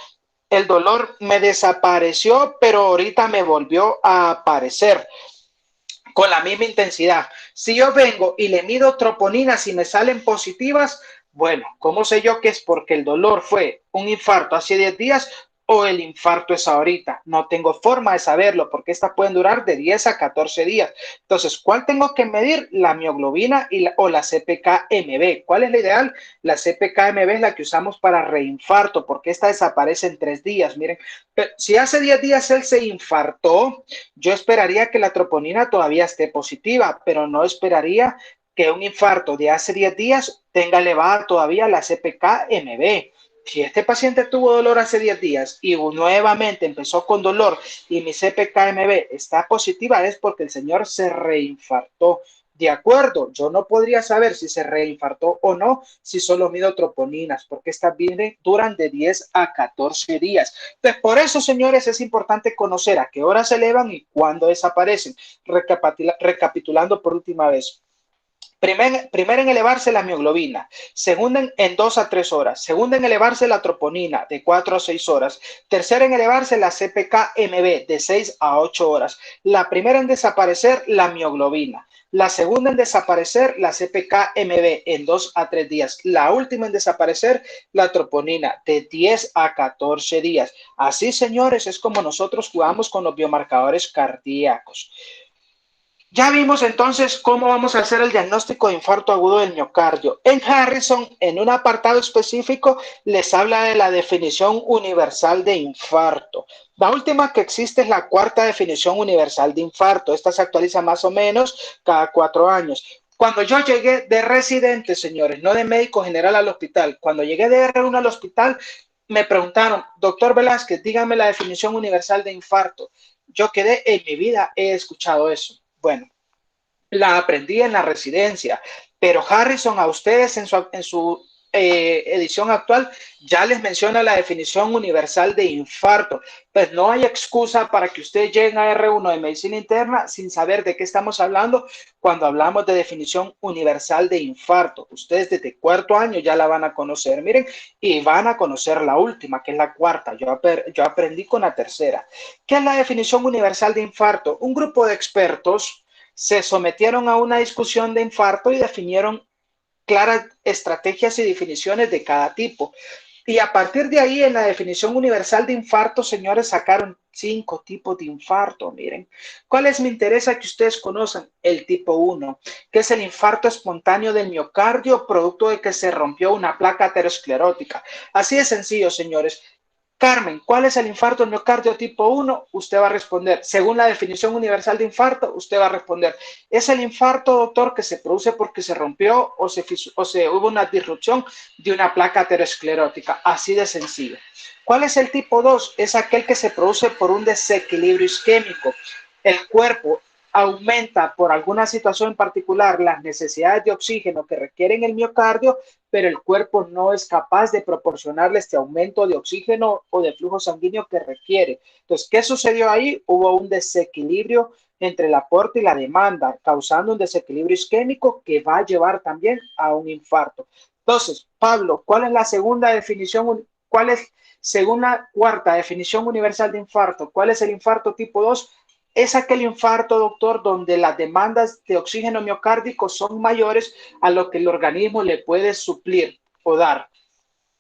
El dolor me desapareció, pero ahorita me volvió a aparecer con la misma intensidad. Si yo vengo y le mido troponinas y me salen positivas, bueno, ¿cómo sé yo que es porque el dolor fue un infarto hace 10 días o el infarto es ahorita? No tengo forma de saberlo porque estas pueden durar de 10 a 14 días. Entonces, ¿cuál tengo que medir? La mioglobina o la CPK-MB. ¿Cuál es la ideal? La CPK-MB es la que usamos para reinfarto porque esta desaparece en 3 días. Miren, si hace 10 días él se infartó, yo esperaría que la troponina todavía esté positiva, pero no esperaría que un infarto de hace 10 días tenga elevada todavía la CPK-MB. Si este paciente tuvo dolor hace 10 días y nuevamente empezó con dolor y mi CPK-MB está positiva, es porque el señor se reinfartó. De acuerdo, yo no podría saber si se reinfartó o no si solo mido troponinas, porque estas duran de 10 a 14 días. Entonces, por eso, señores, es importante conocer a qué horas se elevan y cuándo desaparecen. Recapitulando por última vez. Primero en elevarse la mioglobina, segunda en 2 a 3 horas, segunda en elevarse la troponina de 4 a 6 horas, tercera en elevarse la CPK-MB de 6 a 8 horas, la primera en desaparecer la mioglobina. La segunda en desaparecer, la CPK-MB, en 2 a 3 días. La última en desaparecer, la troponina, de 10 a 14 días. Así, señores, es como nosotros jugamos con los biomarcadores cardíacos. Ya vimos entonces cómo vamos a hacer el diagnóstico de infarto agudo del miocardio. En Harrison, en un apartado específico, les habla de la definición universal de infarto. La última que existe es la cuarta definición universal de infarto. Esta se actualiza más o menos cada 4 años. Cuando yo llegué de residente, señores, no de médico general al hospital, cuando llegué de R1 al hospital, me preguntaron, doctor Velázquez, dígame la definición universal de infarto. Yo quedé, en mi vida he escuchado eso. Bueno, la aprendí en la residencia, pero Harrison a ustedes en su edición actual ya les menciona la definición universal de infarto. Pues no hay excusa para que ustedes lleguen a R1 de medicina interna sin saber de qué estamos hablando cuando hablamos de definición universal de infarto. Ustedes desde 4º año ya la van a conocer, miren, y van a conocer la última, que es la cuarta. Yo aprendí con la tercera. ¿Qué es la definición universal de infarto? Un grupo de expertos se sometieron a una discusión de infarto y definieron claras estrategias y definiciones de cada tipo. Y a partir de ahí, en la definición universal de infarto, señores, sacaron 5 tipos de infarto. Miren, ¿cuáles me interesa que ustedes conozcan? El tipo 1, que es el infarto espontáneo del miocardio, producto de que se rompió una placa aterosclerótica. Así de sencillo, señores. Carmen, ¿cuál es el infarto del miocardio tipo 1? Usted va a responder, según la definición universal de infarto, usted va a responder, es el infarto, doctor, que se produce porque se rompió o se hubo una disrupción de una placa aterosclerótica, así de sencillo. ¿Cuál es el tipo 2? Es aquel que se produce por un desequilibrio isquémico. El cuerpo aumenta por alguna situación en particular las necesidades de oxígeno que requieren el miocardio, pero el cuerpo no es capaz de proporcionarle este aumento de oxígeno o de flujo sanguíneo que requiere. Entonces, ¿qué sucedió ahí? Hubo un desequilibrio entre el aporte y la demanda, causando un desequilibrio isquémico que va a llevar también a un infarto. Entonces, Pablo, ¿cuál es la segunda definición? ¿Cuál es, según la cuarta definición universal de infarto, cuál es el infarto tipo 2? Es aquel infarto, doctor, donde las demandas de oxígeno miocárdico son mayores a lo que el organismo le puede suplir o dar.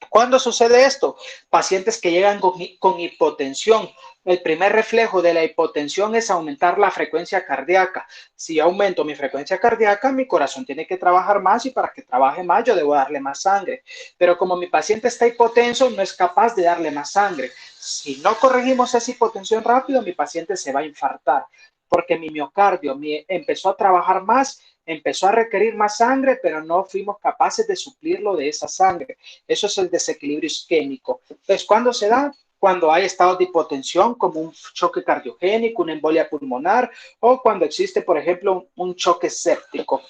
¿Cuándo sucede esto? Pacientes que llegan con hipotensión. El primer reflejo de la hipotensión es aumentar la frecuencia cardíaca. Si aumento mi frecuencia cardíaca, mi corazón tiene que trabajar más y para que trabaje más yo debo darle más sangre. Pero como mi paciente está hipotenso, no es capaz de darle más sangre. Si no corregimos esa hipotensión rápido, mi paciente se va a infartar porque mi miocardio empezó a trabajar más, empezó a requerir más sangre, pero no fuimos capaces de suplirlo de esa sangre. Eso es el desequilibrio isquémico. Entonces, ¿cuándo se da? Cuando hay estados de hipotensión, como un choque cardiogénico, una embolia pulmonar, o cuando existe, por ejemplo, un choque séptico.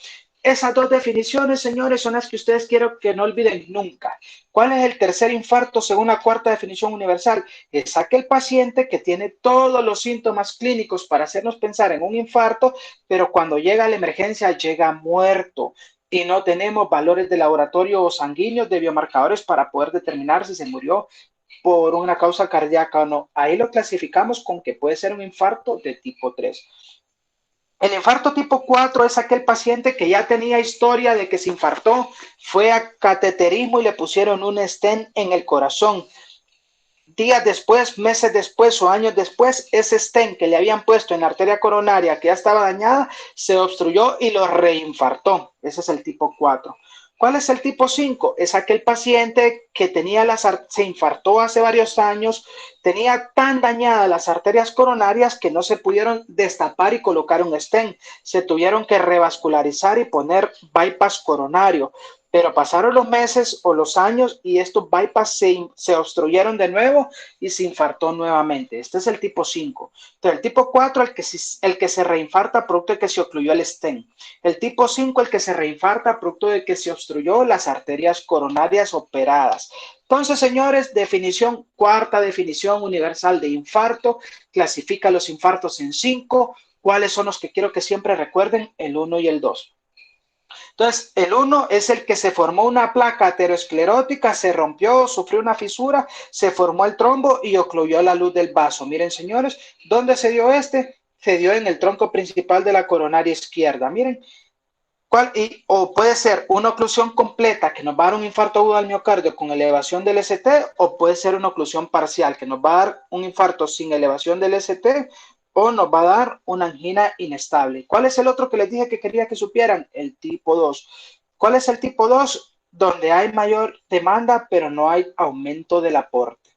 Esas 2 definiciones, señores, son las que ustedes quiero que no olviden nunca. ¿Cuál es el tercer infarto según la cuarta definición universal? Es aquel paciente que tiene todos los síntomas clínicos para hacernos pensar en un infarto, pero cuando llega a la emergencia llega muerto y no tenemos valores de laboratorio o sanguíneos de biomarcadores para poder determinar si se murió por una causa cardíaca o no. Ahí lo clasificamos con que puede ser un infarto de tipo 3. El infarto tipo 4 es aquel paciente que ya tenía historia de que se infartó, fue a cateterismo y le pusieron un stent en el corazón. Días después, meses después o años después, ese stent que le habían puesto en la arteria coronaria que ya estaba dañada, se obstruyó y lo reinfartó. Ese es el tipo 4. ¿Cuál es el tipo 5? Es aquel paciente que se infartó hace varios años, tenía tan dañadas las arterias coronarias que no se pudieron destapar y colocar un stent. Se tuvieron que revascularizar y poner bypass coronario. Pero pasaron los meses o los años y estos bypass se obstruyeron de nuevo y se infartó nuevamente. Este es el tipo 5. Entonces, el tipo 4, el que se reinfarta producto de que se ocluyó el stent. El tipo 5, el que se reinfarta producto de que se obstruyó las arterias coronarias operadas. Entonces, señores, cuarta definición universal de infarto, clasifica los infartos en 5. ¿Cuáles son los que quiero que siempre recuerden? El 1 y el 2. Entonces, el 1 es el que se formó una placa aterosclerótica, se rompió, sufrió una fisura, se formó el trombo y ocluyó la luz del vaso. Miren, señores, ¿dónde se dio este? se dio en el tronco principal de la coronaria izquierda. Miren, o puede ser una oclusión completa que nos va a dar un infarto agudo al miocardio con elevación del ST, o puede ser una oclusión parcial que nos va a dar un infarto sin elevación del ST, o nos va a dar una angina inestable. ¿Cuál es el otro que les dije que quería que supieran? El tipo 2. ¿Cuál es el tipo 2? Donde hay mayor demanda, pero no hay aumento del aporte.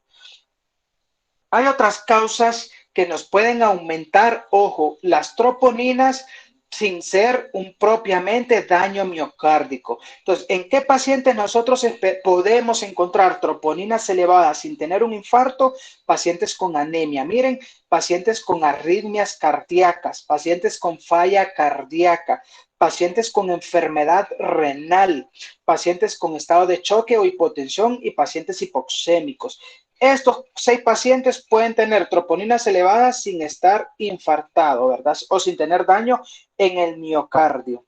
Hay otras causas que nos pueden aumentar, ojo, las troponinas sin ser un propiamente daño miocárdico. Entonces, ¿en qué pacientes nosotros podemos encontrar troponinas elevadas sin tener un infarto? Pacientes con anemia. Miren, pacientes con arritmias cardíacas, pacientes con falla cardíaca, pacientes con enfermedad renal, pacientes con estado de choque o hipotensión y pacientes hipoxémicos. Estos 6 pacientes pueden tener troponinas elevadas sin estar infartado, ¿verdad? O sin tener daño en el miocardio.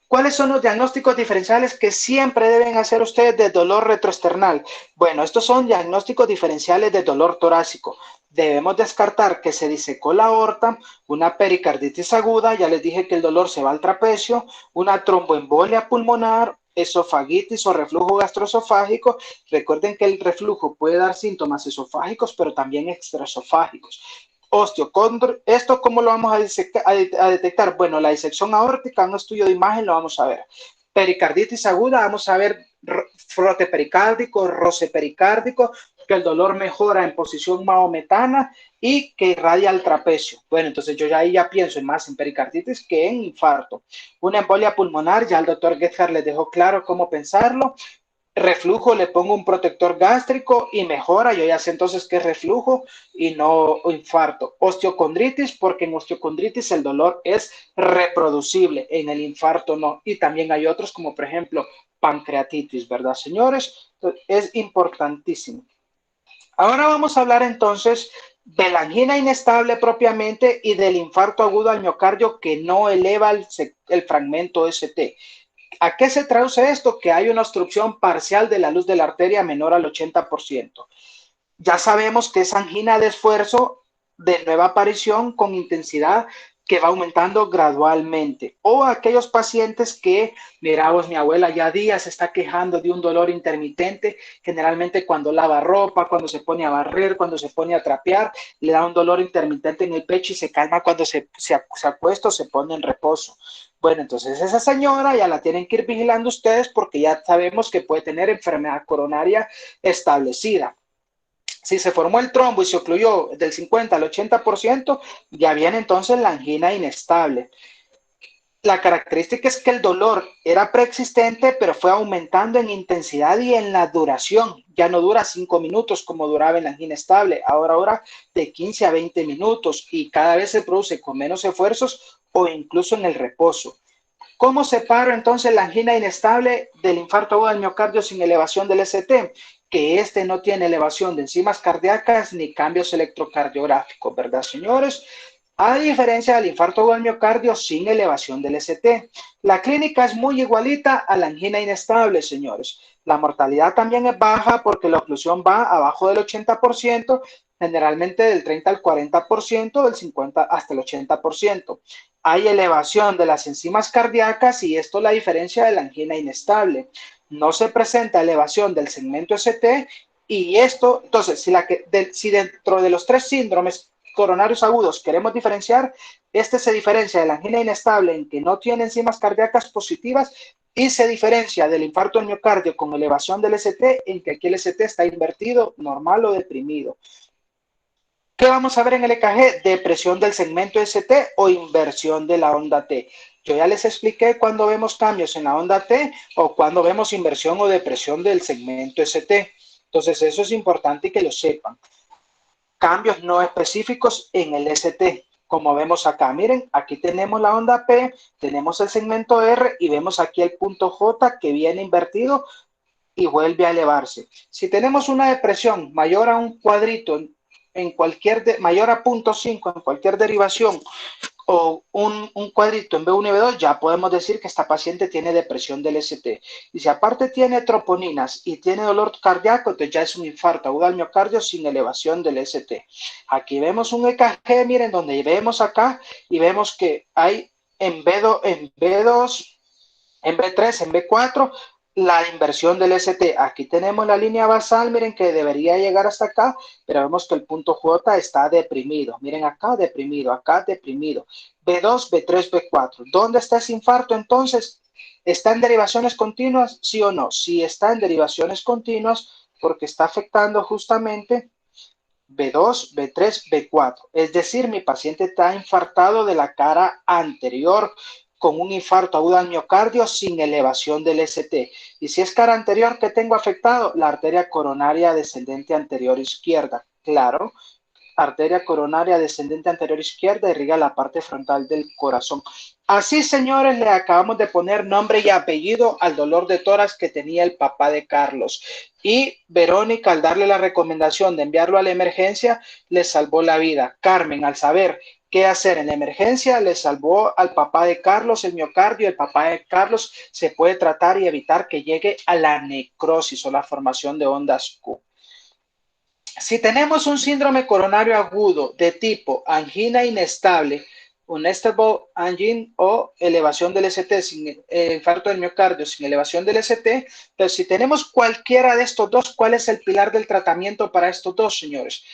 ¿Cuáles son los diagnósticos diferenciales que siempre deben hacer ustedes de dolor retroesternal? Bueno, estos son diagnósticos diferenciales de dolor torácico. Debemos descartar que se disecó la aorta, una pericarditis aguda, ya les dije que el dolor se va al trapecio, una tromboembolia pulmonar, esofagitis o reflujo gastroesofágico. Recuerden que el reflujo puede dar síntomas esofágicos, pero también extraesofágicos. Osteocondro, ¿esto cómo lo vamos a detectar? Bueno, la disección aórtica, un estudio de imagen lo vamos a ver. Pericarditis aguda, vamos a ver frote pericárdico, roce pericárdico, que el dolor mejora en posición maometana y que irradia al trapecio. Bueno, entonces yo ya ahí ya pienso más en pericarditis que en infarto. Una embolia pulmonar, ya el doctor Gethard les dejó claro cómo pensarlo. Reflujo, le pongo un protector gástrico y mejora, yo ya sé entonces que es reflujo y no infarto. Osteocondritis, porque en osteocondritis el dolor es reproducible, en el infarto no. Y también hay otros como por ejemplo pancreatitis, ¿verdad, señores? Entonces, es importantísimo. Ahora vamos a hablar entonces de la angina inestable propiamente y del infarto agudo al miocardio que no eleva el fragmento ST. ¿A qué se traduce esto? Que hay una obstrucción parcial de la luz de la arteria menor al 80%. Ya sabemos que es angina de esfuerzo de nueva aparición con intensidad que va aumentando gradualmente. O aquellos pacientes que, mira vos, mi abuela ya días está quejando de un dolor intermitente, generalmente cuando lava ropa, cuando se pone a barrer, cuando se pone a trapear, le da un dolor intermitente en el pecho y se calma cuando se acuesta o se pone en reposo. Bueno, entonces esa señora ya la tienen que ir vigilando ustedes porque ya sabemos que puede tener enfermedad coronaria establecida. Si se formó el trombo y se ocluyó del 50 al 80%, ya viene entonces la angina inestable. La característica es que el dolor era preexistente, pero fue aumentando en intensidad y en la duración. Ya no dura 5 minutos como duraba en la angina estable, ahora de 15 a 20 minutos y cada vez se produce con menos esfuerzos o incluso en el reposo. ¿Cómo separo entonces la angina inestable del infarto agudo del miocardio sin elevación del ST? Que este no tiene elevación de enzimas cardíacas ni cambios electrocardiográficos, ¿verdad, señores? A diferencia del infarto agudo del miocardio sin elevación del ST. La clínica es muy igualita a la angina inestable, señores. La mortalidad también es baja porque la oclusión va abajo del 80%, generalmente del 30 al 40%, del 50 hasta el 80%. Hay elevación de las enzimas cardíacas y esto es la diferencia de la angina inestable. No se presenta elevación del segmento ST y esto, entonces, si dentro de los 3 síndromes coronarios agudos queremos diferenciar, este se diferencia de la angina inestable en que no tiene enzimas cardíacas positivas y se diferencia del infarto del miocardio con elevación del ST en que aquí el ST está invertido, normal o deprimido. ¿Qué vamos a ver en el EKG? Depresión del segmento ST o inversión de la onda T. Yo ya les expliqué cuando vemos cambios en la onda T o cuando vemos inversión o depresión del segmento ST. Entonces eso es importante que lo sepan. Cambios no específicos en el ST, como vemos acá. Miren, aquí tenemos la onda P, tenemos el segmento R y vemos aquí el punto J que viene invertido y vuelve a elevarse. Si tenemos una depresión mayor a un cuadrito en cualquier, mayor a 0.5 en cualquier derivación o un cuadrito en B1 y B2, ya podemos decir que esta paciente tiene depresión del ST. Y si aparte tiene troponinas y tiene dolor cardíaco, entonces ya es un infarto agudo al miocardio sin elevación del ST. Aquí vemos un EKG, miren, donde vemos acá y vemos que hay en B2, en B3, en B4, la inversión del ST. Aquí tenemos la línea basal, miren que debería llegar hasta acá, pero vemos que el punto J está deprimido. Miren acá deprimido, acá deprimido. B2, B3, B4. ¿Dónde está ese infarto entonces? ¿Está en derivaciones continuas? ¿Sí o no? Sí está en derivaciones continuas porque está afectando justamente B2, B3, B4. Es decir, mi paciente está infartado de la cara anterior con un infarto agudo al miocardio sin elevación del ST. Y si es cara anterior, ¿qué tengo afectado? La arteria coronaria descendente anterior izquierda. Claro, arteria coronaria descendente anterior izquierda irriga la parte frontal del corazón. Así, señores, le acabamos de poner nombre y apellido al dolor de tórax que tenía el papá de Carlos. Y Verónica, al darle la recomendación de enviarlo a la emergencia, le salvó la vida. Carmen, al saber qué hacer en la emergencia, le salvó al papá de Carlos el miocardio. El papá de Carlos se puede tratar y evitar que llegue a la necrosis o la formación de ondas Q. Si tenemos un síndrome coronario agudo de tipo angina inestable, unstable angina o elevación del ST, sin infarto del miocardio, sin elevación del ST, pero si tenemos cualquiera de estos dos, ¿cuál es el pilar del tratamiento para estos dos, señores?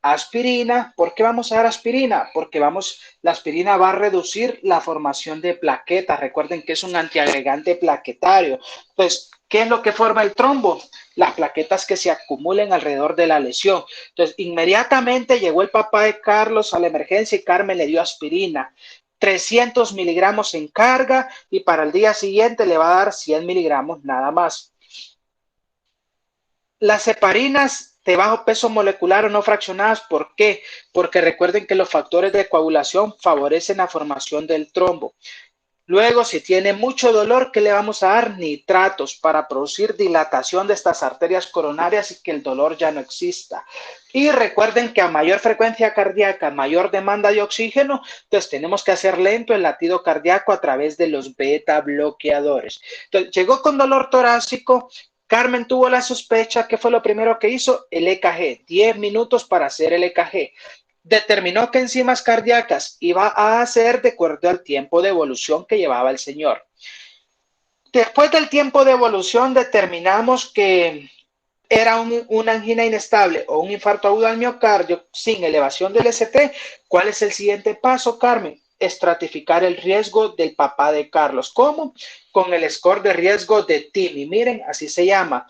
Aspirina. ¿Por qué vamos a dar aspirina? Porque la aspirina va a reducir la formación de plaquetas. Recuerden que es un antiagregante plaquetario. Entonces, ¿qué es lo que forma el trombo? Las plaquetas que se acumulen alrededor de la lesión. Entonces, inmediatamente llegó el papá de Carlos a la emergencia y Carmen le dio aspirina. 300 miligramos en carga y para el día siguiente le va a dar 100 miligramos nada más. Las heparinas de bajo peso molecular o no fraccionadas, ¿por qué? Porque recuerden que los factores de coagulación favorecen la formación del trombo. Luego, si tiene mucho dolor, ¿qué le vamos a dar? Nitratos para producir dilatación de estas arterias coronarias y que el dolor ya no exista. Y recuerden que a mayor frecuencia cardíaca, mayor demanda de oxígeno, entonces tenemos que hacer lento el latido cardíaco a través de los beta bloqueadores. Entonces, llegó con dolor torácico. Carmen tuvo la sospecha. ¿Qué fue lo primero que hizo? El EKG. 10 minutos para hacer el EKG. Determinó qué enzimas cardíacas iba a hacer de acuerdo al tiempo de evolución que llevaba el señor. Después del tiempo de evolución determinamos que era una angina inestable o un infarto agudo al miocardio sin elevación del ST. ¿Cuál es el siguiente paso, Carmen? Estratificar el riesgo del papá de Carlos. ¿Cómo? Con el score de riesgo de TIMI. Miren, así se llama.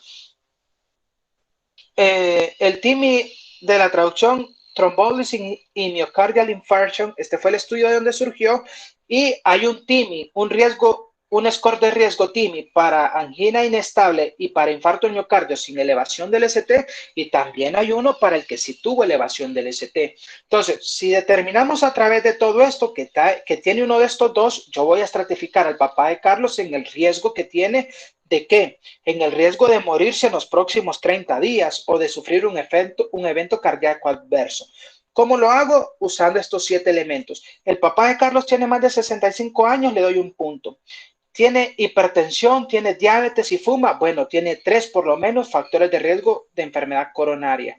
El TIMI de la traducción Thrombosis y Myocardial Infarction, este fue el estudio de donde surgió, y hay un TIMI, un score de riesgo TIMI para angina inestable y para infarto del miocardio sin elevación del ST, y también hay uno para el que sí tuvo elevación del ST. Entonces, si determinamos a través de todo esto que tiene uno de estos dos, yo voy a estratificar al papá de Carlos en el riesgo que tiene. ¿De qué? En el riesgo de morirse en los próximos 30 días o de sufrir un evento cardíaco adverso. ¿Cómo lo hago? Usando estos 7 elementos. El papá de Carlos tiene más de 65 años, le doy un punto. Tiene hipertensión, tiene diabetes y fuma. Bueno, tiene 3 por lo menos factores de riesgo de enfermedad coronaria.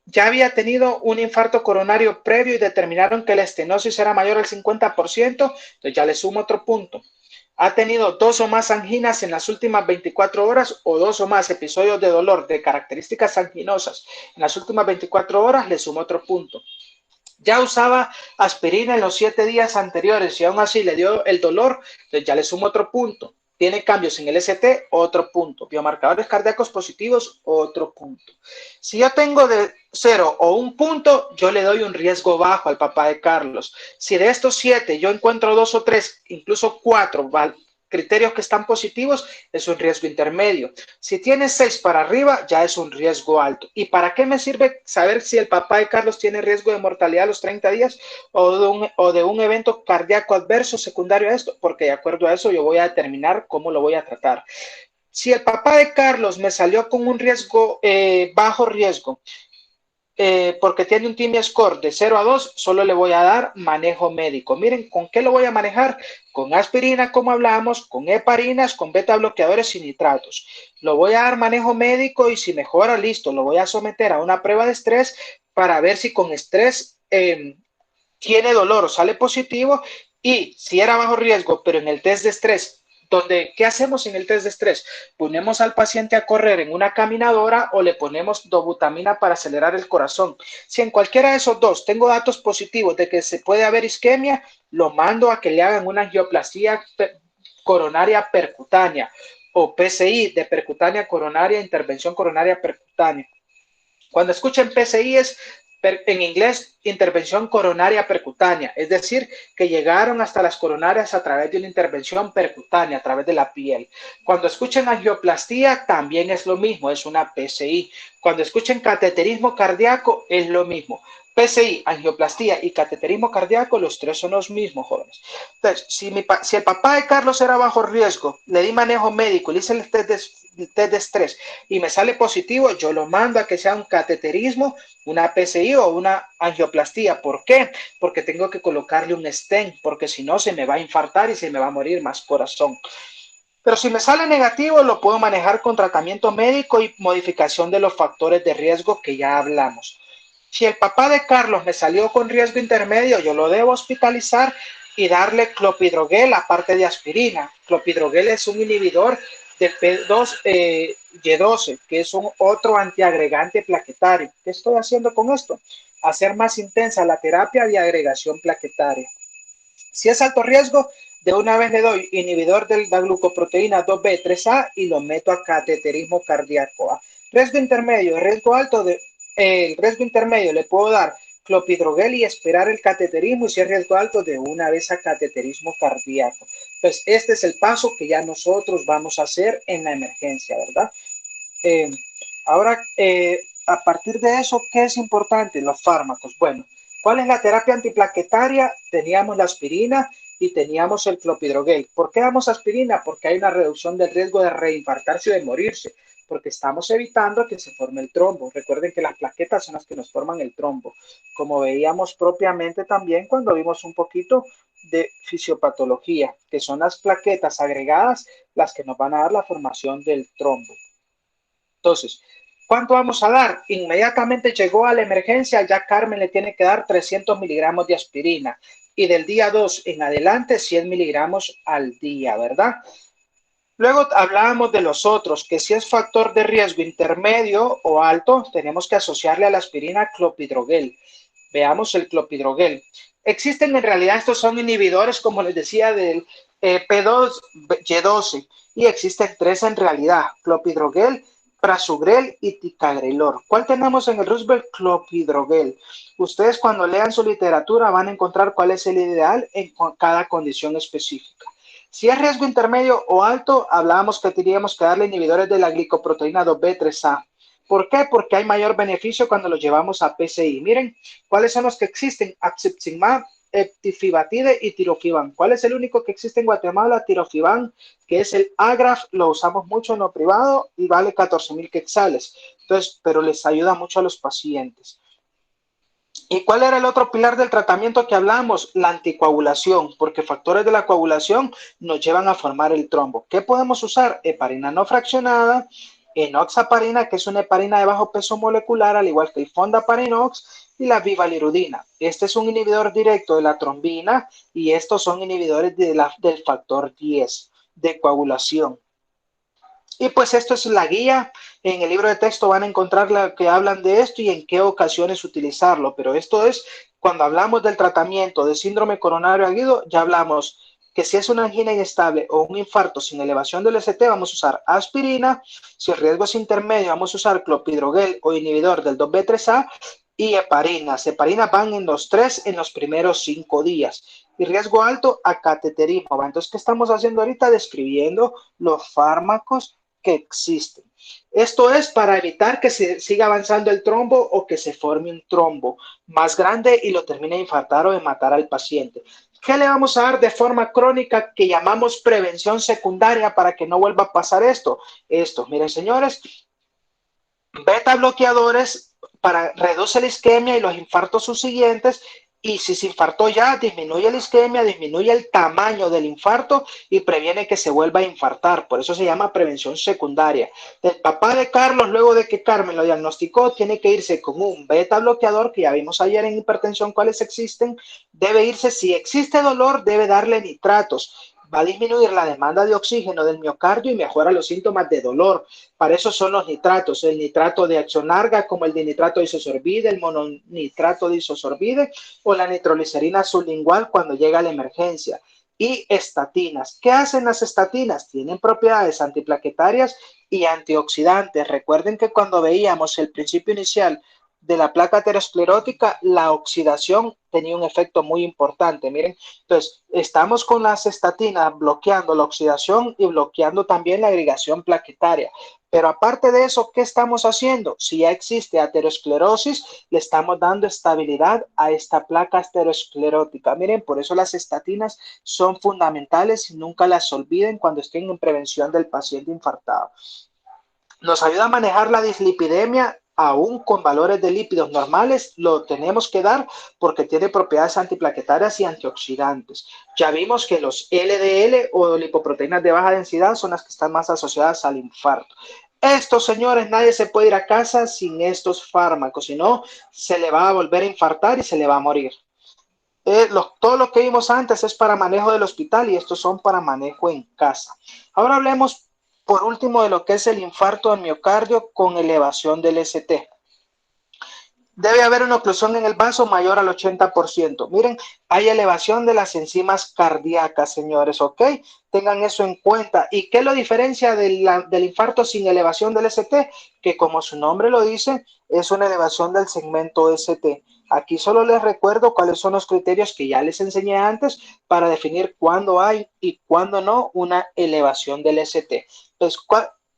Ya había tenido un infarto coronario previo y determinaron que la estenosis era mayor al 50%, entonces ya le sumo otro punto. Ha tenido 2 o más anginas en las últimas 24 horas o 2 o más episodios de dolor de características anginosas en las últimas 24 horas, le sumo otro punto. Ya usaba aspirina en los 7 días anteriores y aún así le dio el dolor, entonces ya le sumo otro punto. Tiene cambios en el ST, otro punto. Biomarcadores cardíacos positivos, otro punto. Si yo tengo de 0 o 1 punto, yo le doy un riesgo bajo al papá de Carlos. Si de estos 7 yo encuentro 2 o 3, incluso 4 criterios que están positivos, es un riesgo intermedio. Si tiene 6 para arriba, ya es un riesgo alto. ¿Y para qué me sirve saber si el papá de Carlos tiene riesgo de mortalidad a los 30 días o de un evento cardíaco adverso secundario a esto? Porque de acuerdo a eso yo voy a determinar cómo lo voy a tratar. Si el papá de Carlos me salió con un riesgo, bajo riesgo, porque tiene un TIMI score de 0 a 2, solo le voy a dar manejo médico. Miren, ¿con qué lo voy a manejar? Con aspirina, como hablamos, con heparinas, con beta bloqueadores y nitratos. Lo voy a dar manejo médico y si mejora, listo, lo voy a someter a una prueba de estrés para ver si con estrés tiene dolor o sale positivo, y si era bajo riesgo, pero en el test de estrés, donde, ¿qué hacemos en el test de estrés? Ponemos al paciente a correr en una caminadora o le ponemos dobutamina para acelerar el corazón. Si en cualquiera de esos dos tengo datos positivos de que se puede haber isquemia, lo mando a que le hagan una angioplastía coronaria percutánea o PCI de percutánea coronaria, intervención coronaria percutánea. Cuando escuchen PCI es en inglés intervención coronaria percutánea, es decir, que llegaron hasta las coronarias a través de una intervención percutánea, a través de la piel. Cuando escuchen angioplastía también es lo mismo, es una PCI. Cuando escuchen cateterismo cardíaco es lo mismo. PCI, angioplastía y cateterismo cardíaco, los tres son los mismos, jóvenes. Entonces, si el papá de Carlos era bajo riesgo, le di manejo médico, le hice el test de estrés y me sale positivo, yo lo mando a que sea un cateterismo, una PCI o una angioplastía. ¿Por qué? Porque tengo que colocarle un stent, porque si no se me va a infartar y se me va a morir más corazón. Pero si me sale negativo, lo puedo manejar con tratamiento médico y modificación de los factores de riesgo que ya hablamos. Si el papá de Carlos me salió con riesgo intermedio, yo lo debo hospitalizar y darle clopidogrel aparte de aspirina. Clopidogrel es un inhibidor del P2Y12, que es un otro antiagregante plaquetario. ¿Qué estoy haciendo con esto? Hacer más intensa la terapia de agregación plaquetaria. Si es alto riesgo, de una vez le doy inhibidor de la glucoproteína 2B3A y lo meto a cateterismo cardíaco. Riesgo intermedio, riesgo alto, el riesgo intermedio le puedo dar clopidogrel y esperar el cateterismo, y si es riesgo alto, de una vez a cateterismo cardíaco. Pues este es el paso que ya nosotros vamos a hacer en la emergencia, ¿verdad? Eh, ahora, a partir de eso, ¿qué es importante? Los fármacos. Bueno, ¿cuál es la terapia antiplaquetaria? Teníamos la aspirina y teníamos el clopidogrel. ¿Por qué damos aspirina? Porque hay una reducción del riesgo de reinfartarse o de morirse, porque estamos evitando que se forme el trombo. Recuerden que las plaquetas son las que nos forman el trombo, como veíamos propiamente también cuando vimos un poquito de fisiopatología, que son las plaquetas agregadas las que nos van a dar la formación del trombo. Entonces, ¿cuánto vamos a dar? Inmediatamente llegó a la emergencia, ya Carmen le tiene que dar 300 miligramos de aspirina y del día 2 en adelante 100 miligramos al día, ¿verdad? Luego hablábamos de los otros, que si es factor de riesgo intermedio o alto, tenemos que asociarle a la aspirina clopidogrel. Veamos el clopidogrel. Existen en realidad, estos son inhibidores, como les decía, del P2Y12, y existen tres en realidad: clopidogrel, prasugrel y ticagrelor. ¿Cuál tenemos en el Roosevelt? Clopidogrel. Ustedes cuando lean su literatura van a encontrar cuál es el ideal en cada condición específica. Si es riesgo intermedio o alto, hablábamos que tendríamos que darle inhibidores de la glicoproteína 2B3A. ¿Por qué? Porque hay mayor beneficio cuando lo llevamos a PCI. Miren, ¿cuáles son los que existen? Axipximab, eptifibatide y tirofiban. ¿Cuál es el único que existe en Guatemala? Tirofiban, que es el Agraf, lo usamos mucho en lo privado y vale 14,000 quetzales. Entonces, pero les ayuda mucho a los pacientes. ¿Y cuál era el otro pilar del tratamiento que hablamos? La anticoagulación, porque factores de la coagulación nos llevan a formar el trombo. ¿Qué podemos usar? Heparina no fraccionada, enoxaparina, que es una heparina de bajo peso molecular, al igual que el fondaparinox, y la vivalirudina. Este es un inhibidor directo de la trombina y estos son inhibidores del factor 10 de coagulación. Y pues esto es la guía. En el libro de texto van a encontrar la que hablan de esto y en qué ocasiones utilizarlo. Pero esto es cuando hablamos del tratamiento de síndrome coronario agudo, ya hablamos que si es una angina inestable o un infarto sin elevación del ST, vamos a usar aspirina. Si el riesgo es intermedio, vamos a usar clopidogrel o inhibidor del 2B3A y heparinas. Heparinas van en los 3 en los primeros 5 días. Y riesgo alto a cateterismo. Entonces, ¿qué estamos haciendo ahorita? Describiendo los fármacos que existen. Esto es para evitar que se siga avanzando el trombo o que se forme un trombo más grande y lo termine de infartar o de matar al paciente. ¿Qué le vamos a dar de forma crónica que llamamos prevención secundaria para que no vuelva a pasar esto? Miren, señores, beta bloqueadores reduce la isquemia y los infartos subsiguientes. Y si se infartó ya, disminuye la isquemia, disminuye el tamaño del infarto y previene que se vuelva a infartar. Por eso se llama prevención secundaria. El papá de Carlos, luego de que Carmen lo diagnosticó, tiene que irse con un beta bloqueador, que ya vimos ayer en hipertensión cuáles existen. Debe irse, si existe dolor, debe darle nitratos. Va a disminuir la demanda de oxígeno del miocardio y mejora los síntomas de dolor. Para eso son los nitratos, el nitrato de acción larga como el dinitrato de isosorbide, el mononitrato de isosorbide o la nitroglicerina sublingual cuando llega la emergencia. Y estatinas. ¿Qué hacen las estatinas? Tienen propiedades antiplaquetarias y antioxidantes. Recuerden que cuando veíamos el principio inicial de la placa aterosclerótica, la oxidación tenía un efecto muy importante. Miren, entonces estamos con las estatinas bloqueando la oxidación y bloqueando también la agregación plaquetaria. Pero aparte de eso, ¿qué estamos haciendo? Si ya existe aterosclerosis, le estamos dando estabilidad a esta placa aterosclerótica. Miren, por eso las estatinas son fundamentales y nunca las olviden cuando estén en prevención del paciente infartado. Nos ayuda a manejar la dislipidemia. Aún con valores de lípidos normales, lo tenemos que dar porque tiene propiedades antiplaquetarias y antioxidantes. Ya vimos que los LDL o lipoproteínas de baja densidad son las que están más asociadas al infarto. Estos señores, nadie se puede ir a casa sin estos fármacos, si no, se le va a volver a infartar y se le va a morir. Todo lo que vimos antes es para manejo del hospital y estos son para manejo en casa. Ahora hablemos por último de lo que es el infarto del miocardio con elevación del ST. Debe haber una oclusión en el vaso mayor al 80%. Miren, hay elevación de las enzimas cardíacas, señores, ¿ok? Tengan eso en cuenta. ¿Y qué lo diferencia del infarto sin elevación del ST? Que como su nombre lo dice, es una elevación del segmento ST. Aquí solo les recuerdo cuáles son los criterios que ya les enseñé antes para definir cuándo hay y cuándo no una elevación del ST. Entonces,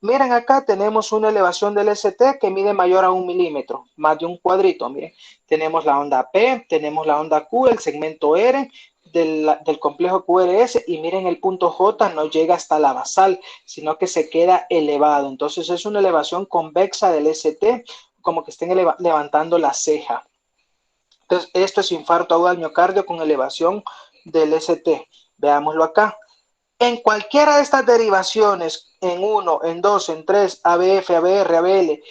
miren, acá tenemos una elevación del ST que mide mayor a 1 milímetro, más de un cuadrito. Miren, tenemos la onda P, tenemos la onda Q, el segmento R del complejo QRS y miren el punto J no llega hasta la basal, sino que se queda elevado. Entonces es una elevación convexa del ST, como que estén levantando la ceja. Entonces esto es infarto agudo al miocardio con elevación del ST. Veámoslo acá. En cualquiera de estas derivaciones, en 1, en 2, en 3, ABF, ABR, ABL,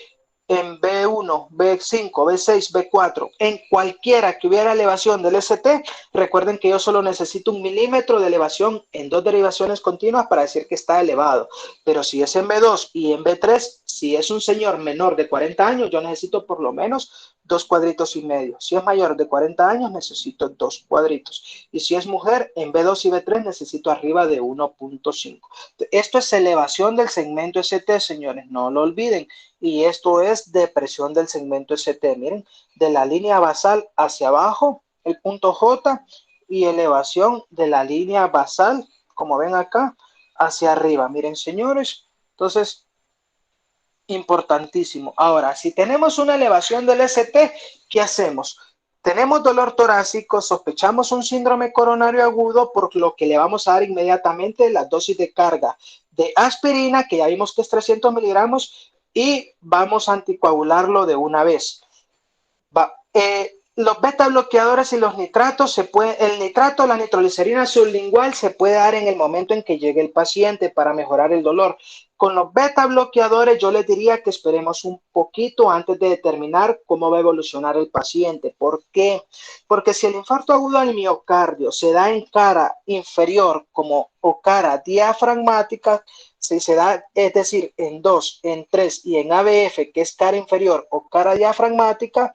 en B1, B5, B6, B4, en cualquiera que hubiera elevación del ST, recuerden que yo solo necesito 1 milímetro de elevación en 2 derivaciones continuas para decir que está elevado. Pero si es en B2 y en B3, si es un señor menor de 40 años, yo necesito por lo menos 2 cuadritos y medio. Si es mayor de 40 años, necesito 2 cuadritos. Y si es mujer, en B2 y B3 necesito arriba de 1.5. Esto es elevación del segmento ST, señores, no lo olviden. Y esto es depresión del segmento ST. Miren, de la línea basal hacia abajo, el punto J, y elevación de la línea basal, como ven acá, hacia arriba. Miren, señores, entonces, importantísimo. Ahora, si tenemos una elevación del ST, ¿qué hacemos? Tenemos dolor torácico, sospechamos un síndrome coronario agudo, por lo que le vamos a dar inmediatamente la dosis de carga de aspirina, que ya vimos que es 300 miligramos, y vamos a anticoagularlo de una vez. Los beta bloqueadores y los nitratos, el nitrato, la nitroglicerina sublingual se puede dar en el momento en que llegue el paciente para mejorar el dolor. Con los beta bloqueadores yo les diría que esperemos un poquito antes de determinar cómo va a evolucionar el paciente. ¿Por qué? Porque si el infarto agudo al miocardio se da en cara inferior o cara diafragmática, si se da, es decir, en 2, en 3 y en ABF, que es cara inferior o cara diafragmática,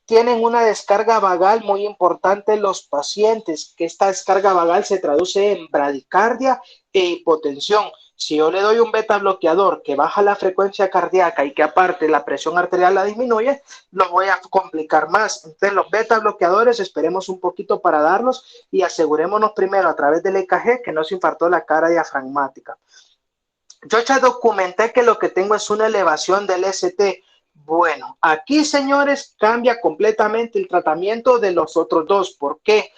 tienen una descarga vagal muy importante en los pacientes, que esta descarga vagal se traduce en bradicardia e hipotensión. Si yo le doy un beta bloqueador que baja la frecuencia cardíaca y que aparte la presión arterial la disminuye, lo voy a complicar más. Entonces los beta bloqueadores esperemos un poquito para darlos y asegurémonos primero a través del EKG que no se infartó la cara diafragmática. Yo ya documenté que lo que tengo es una elevación del ST. Bueno, aquí, señores, cambia completamente el tratamiento de los otros dos. ¿Por qué?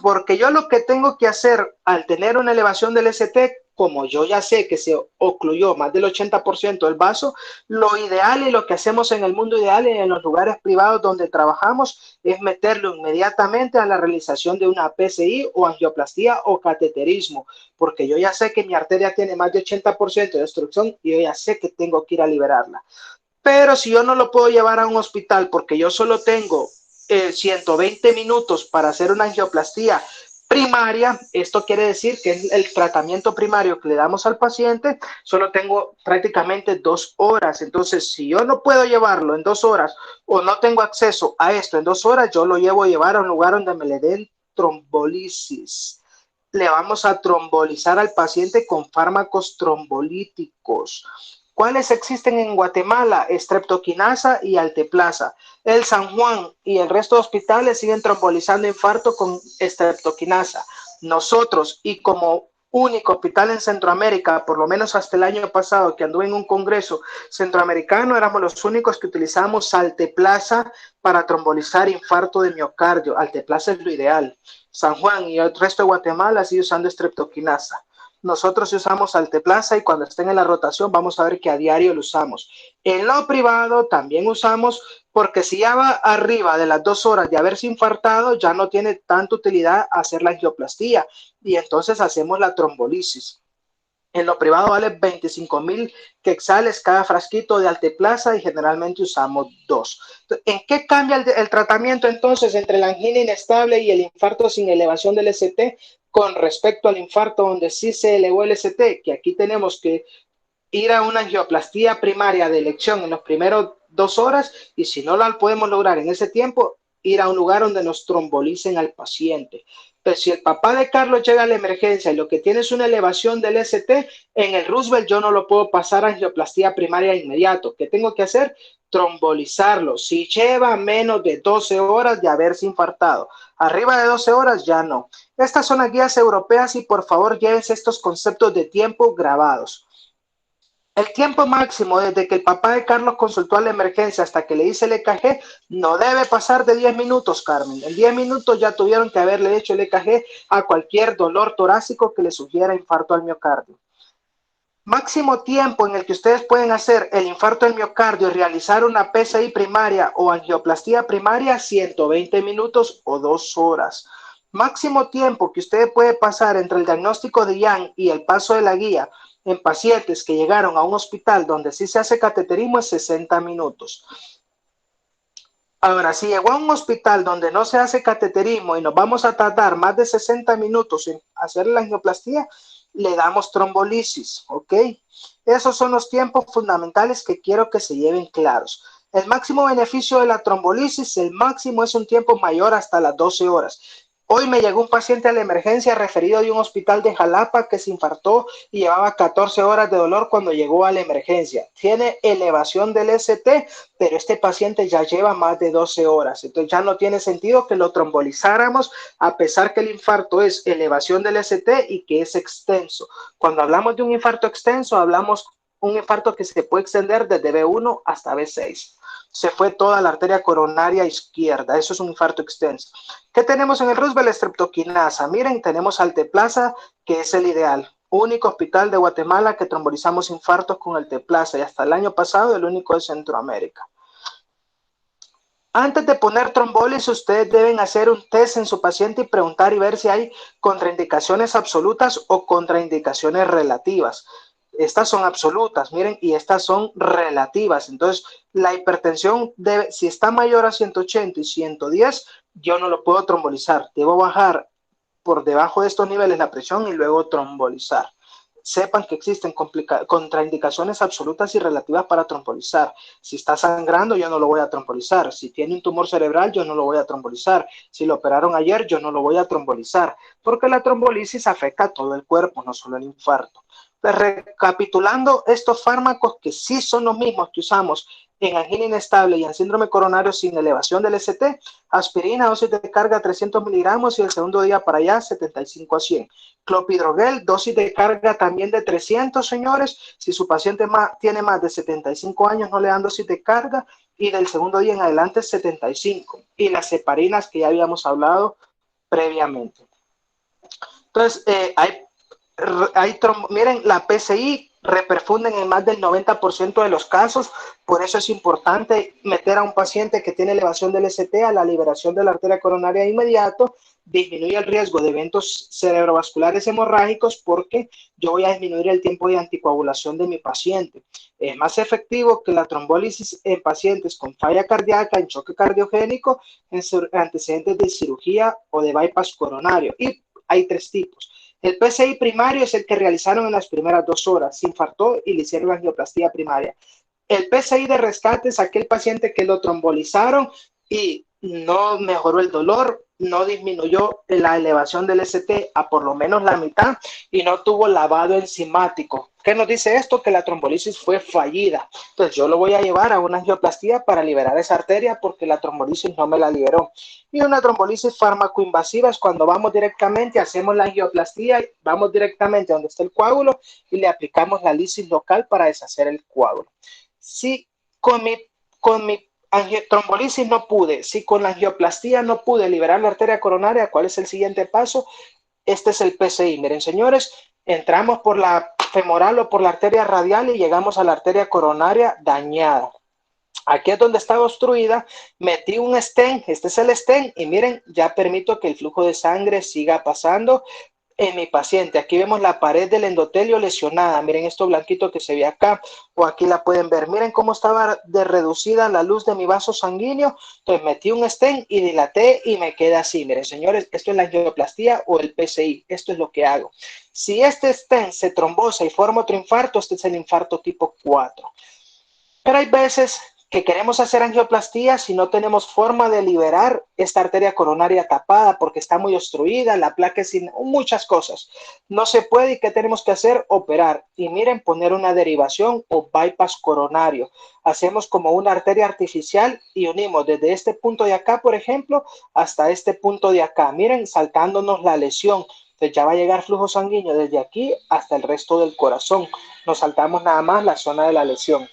Porque yo lo que tengo que hacer al tener una elevación del ST, como yo ya sé que se ocluyó más del 80% del vaso, lo ideal y lo que hacemos en el mundo ideal y en los lugares privados donde trabajamos es meterlo inmediatamente a la realización de una PCI o angioplastía o cateterismo, porque yo ya sé que mi arteria tiene más de 80% de destrucción y yo ya sé que tengo que ir a liberarla. Pero si yo no lo puedo llevar a un hospital porque yo solo tengo 120 minutos para hacer una angioplastía primaria, esto quiere decir que el tratamiento primario que le damos al paciente, solo tengo prácticamente 2 horas. Entonces, si yo no puedo llevarlo en 2 horas o no tengo acceso a esto en 2 horas, yo lo llevo a llevar a un lugar donde me le den trombolisis. Le vamos a trombolizar al paciente con fármacos trombolíticos. ¿Cuáles existen en Guatemala? Streptoquinasa y alteplasa. El San Juan y el resto de hospitales siguen trombolizando infarto con streptoquinasa. Nosotros, y como único hospital en Centroamérica, por lo menos hasta el año pasado que anduve en un congreso centroamericano, éramos los únicos que utilizamos alteplasa para trombolizar infarto de miocardio. Alteplasa es lo ideal. San Juan y el resto de Guatemala sigue usando streptoquinasa. Nosotros usamos alteplasa y cuando estén en la rotación vamos a ver que a diario lo usamos. En lo privado también usamos porque si ya va arriba de las 2 horas de haberse infartado, ya no tiene tanta utilidad hacer la angioplastía y entonces hacemos la trombolisis. En lo privado vale 25,000 quetzales cada frasquito de alteplasa y generalmente usamos 2. ¿En qué cambia el tratamiento entonces entre la angina inestable y el infarto sin elevación del ST con respecto al infarto donde sí se elevó el ST? Que aquí tenemos que ir a una angioplastía primaria de elección en los primeros 2 horas y si no la podemos lograr en ese tiempo, ir a un lugar donde nos trombolicen al paciente. Pero si el papá de Carlos llega a la emergencia y lo que tiene es una elevación del ST, en el Roosevelt yo no lo puedo pasar a angioplastía primaria inmediato. ¿Qué tengo que hacer? Trombolizarlo. Si lleva menos de 12 horas de haberse infartado, arriba de 12 horas ya no. Estas son las guías europeas y por favor llévense estos conceptos de tiempo grabados. El tiempo máximo desde que el papá de Carlos consultó a la emergencia hasta que le hice el EKG no debe pasar de 10 minutos, Carmen. En 10 minutos ya tuvieron que haberle hecho el EKG a cualquier dolor torácico que le sugiera infarto al miocardio. Máximo tiempo en el que ustedes pueden hacer el infarto del miocardio y realizar una PCI primaria o angioplastía primaria, 120 minutos o 2 horas. Máximo tiempo que usted puede pasar entre el diagnóstico de Young y el paso de la guía en pacientes que llegaron a un hospital donde sí se hace cateterismo es 60 minutos. Ahora, si llegó a un hospital donde no se hace cateterismo y nos vamos a tardar más de 60 minutos en hacer la angioplastía, le damos trombolisis, ¿ok? Esos son los tiempos fundamentales que quiero que se lleven claros. El máximo beneficio de la trombolisis, el máximo es un tiempo mayor hasta las 12 horas. Hoy me llegó un paciente a la emergencia referido de un hospital de Jalapa que se infartó y llevaba 14 horas de dolor cuando llegó a la emergencia. Tiene elevación del ST, pero este paciente ya lleva más de 12 horas. Entonces ya no tiene sentido que lo trombolizáramos a pesar que el infarto es elevación del ST y que es extenso. Cuando hablamos de un infarto extenso, hablamos un infarto que se puede extender desde B1 hasta B6. Se fue toda la arteria coronaria izquierda. Eso es un infarto extenso. ¿Qué tenemos en el Roosevelt? Streptoquinasa. Miren, tenemos alteplasa, que es el ideal. Único hospital de Guatemala que trombolizamos infartos con alteplasa y hasta el año pasado el único de Centroamérica. Antes de poner trombolis, ustedes deben hacer un test en su paciente y preguntar y ver si hay contraindicaciones absolutas o contraindicaciones relativas. Estas son absolutas, miren, y estas son relativas. Entonces, la hipertensión debe, si está mayor a 180 y 110, yo no lo puedo trombolizar. Debo bajar por debajo de estos niveles la presión y luego trombolizar. Sepan que existen contraindicaciones absolutas y relativas para trombolizar. Si está sangrando, yo no lo voy a trombolizar. Si tiene un tumor cerebral, yo no lo voy a trombolizar. Si lo operaron ayer, yo no lo voy a trombolizar, porque la trombolisis afecta a todo el cuerpo, no solo el infarto. Recapitulando, estos fármacos que sí son los mismos que usamos en angina inestable y en síndrome coronario sin elevación del ST, aspirina, dosis de carga 300 miligramos y el segundo día para allá 75 a 100. Clopidogrel, dosis de carga también de 300, señores. Si su paciente tiene más de 75 años, no le dan dosis de carga y del segundo día en adelante 75. Y las heparinas que ya habíamos hablado previamente. Entonces, hay Miren, la PCI reperfunden en más del 90% de los casos, por eso es importante meter a un paciente que tiene elevación del ST a la liberación de la arteria coronaria de inmediato, disminuye el riesgo de eventos cerebrovasculares hemorrágicos porque yo voy a disminuir el tiempo de anticoagulación de mi paciente. Es más efectivo que la trombólisis en pacientes con falla cardíaca, en choque cardiogénico, en antecedentes de cirugía o de bypass coronario. Y hay tres tipos. El PCI primario es el que realizaron en las primeras 2 horas, se infartó y le hicieron la angioplastía primaria. El PCI de rescate es aquel paciente que lo trombolizaron y no mejoró el dolor, no disminuyó la elevación del ST a por lo menos la mitad y no tuvo lavado enzimático. ¿Qué nos dice esto? Que la trombolisis fue fallida. Entonces yo lo voy a llevar a una angioplastía para liberar esa arteria porque la trombolisis no me la liberó. Y una trombolisis farmacoinvasiva es cuando vamos directamente, hacemos la angioplastía, vamos directamente a donde está el coágulo y le aplicamos la lisis local para deshacer el coágulo. Si con mi trombolisis no pude, si con la angioplastía no pude liberar la arteria coronaria, ¿cuál es el siguiente paso? Este es el PCI. Miren, señores, entramos por la femoral o por la arteria radial y llegamos a la arteria coronaria dañada. Aquí es donde estaba obstruida, metí un stent, este es el stent, y miren, ya permito que el flujo de sangre siga pasando en mi paciente. Aquí vemos la pared del endotelio lesionada, miren esto blanquito que se ve acá, o aquí la pueden ver, miren cómo estaba de reducida la luz de mi vaso sanguíneo. Entonces metí un stent y dilaté y me queda así. Miren, señores, esto es la angioplastía o el PCI, esto es lo que hago. Si este stent se trombosa y forma otro infarto, este es el infarto tipo 4. Pero hay veces que queremos hacer angioplastía si no tenemos forma de liberar esta arteria coronaria tapada porque está muy obstruida, la placa es sin muchas cosas. No se puede y ¿qué tenemos que hacer? Operar. Y miren, poner una derivación o bypass coronario. Hacemos como una arteria artificial y unimos desde este punto de acá, por ejemplo, hasta este punto de acá. Miren, saltándonos la lesión. Entonces ya va a llegar flujo sanguíneo desde aquí hasta el resto del corazón. Nos saltamos nada más la zona de la lesión.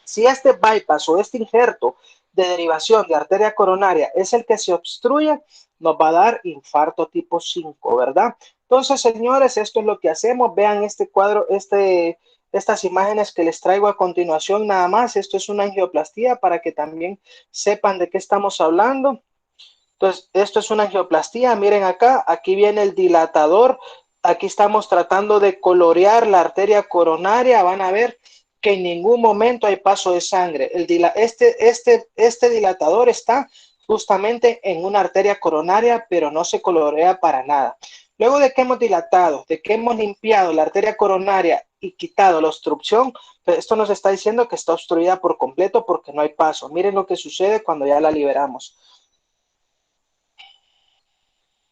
Si este bypass o este injerto de derivación de arteria coronaria es el que se obstruye, nos va a dar infarto tipo 5, ¿verdad? Entonces, señores, esto es lo que hacemos. Vean este cuadro, estas imágenes que les traigo a continuación nada más. Esto es una angioplastía para que también sepan de qué estamos hablando. Entonces, esto es una angioplastía. Miren acá, aquí viene el dilatador. Aquí estamos tratando de colorear la arteria coronaria. Van a ver que en ningún momento hay paso de sangre. Este dilatador está justamente en una arteria coronaria, pero no se colorea para nada. Luego de que hemos dilatado, de que hemos limpiado la arteria coronaria y quitado la obstrucción, pues esto nos está diciendo que está obstruida por completo porque no hay paso. Miren lo que sucede cuando ya la liberamos.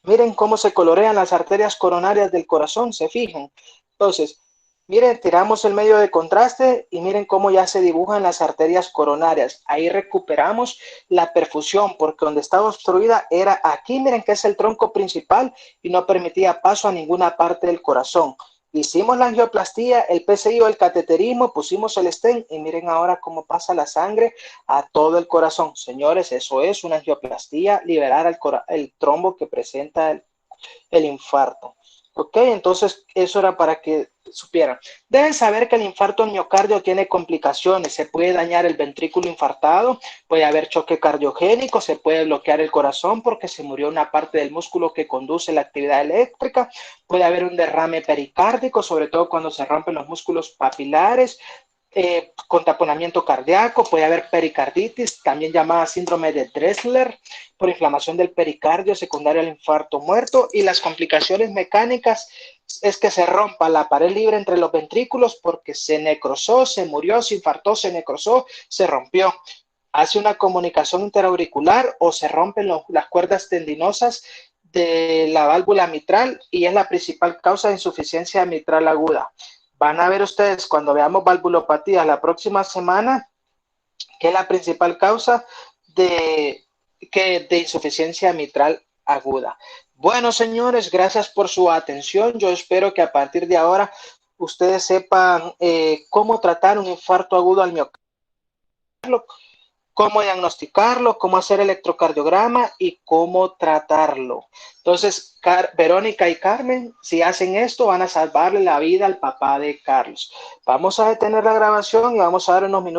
Miren cómo se colorean las arterias coronarias del corazón, se fijan. Entonces, miren, tiramos el medio de contraste y miren cómo ya se dibujan las arterias coronarias. Ahí recuperamos la perfusión porque donde estaba obstruida era aquí, miren que es el tronco principal y no permitía paso a ninguna parte del corazón. Hicimos la angioplastía, el PCI o el cateterismo, pusimos el stent y miren ahora cómo pasa la sangre a todo el corazón. Señores, eso es una angioplastía, liberar el trombo que presenta el infarto. Ok, entonces eso era para que supieran. Deben saber que el infarto al miocardio tiene complicaciones. Se puede dañar el ventrículo infartado, puede haber choque cardiogénico, se puede bloquear el corazón porque se murió una parte del músculo que conduce la actividad eléctrica, puede haber un derrame pericárdico, sobre todo cuando se rompen los músculos papilares, con taponamiento cardíaco, puede haber pericarditis, también llamada síndrome de Dressler, por inflamación del pericardio secundaria al infarto muerto, y las complicaciones mecánicas es que se rompa la pared libre entre los ventrículos porque se necrosó, se murió, se infartó, se necrosó, se rompió. Hace una comunicación interauricular o se rompen las cuerdas tendinosas de la válvula mitral y es la principal causa de insuficiencia mitral aguda. Van a ver ustedes cuando veamos valvulopatía la próxima semana que es la principal causa de insuficiencia mitral aguda. Bueno, señores, gracias por su atención. Yo espero que a partir de ahora ustedes sepan cómo tratar un infarto agudo al miocardio. cómo diagnosticarlo, cómo hacer electrocardiograma y cómo tratarlo. Entonces, Verónica y Carmen, si hacen esto, van a salvarle la vida al papá de Carlos. Vamos a detener la grabación y vamos a dar unos minutos.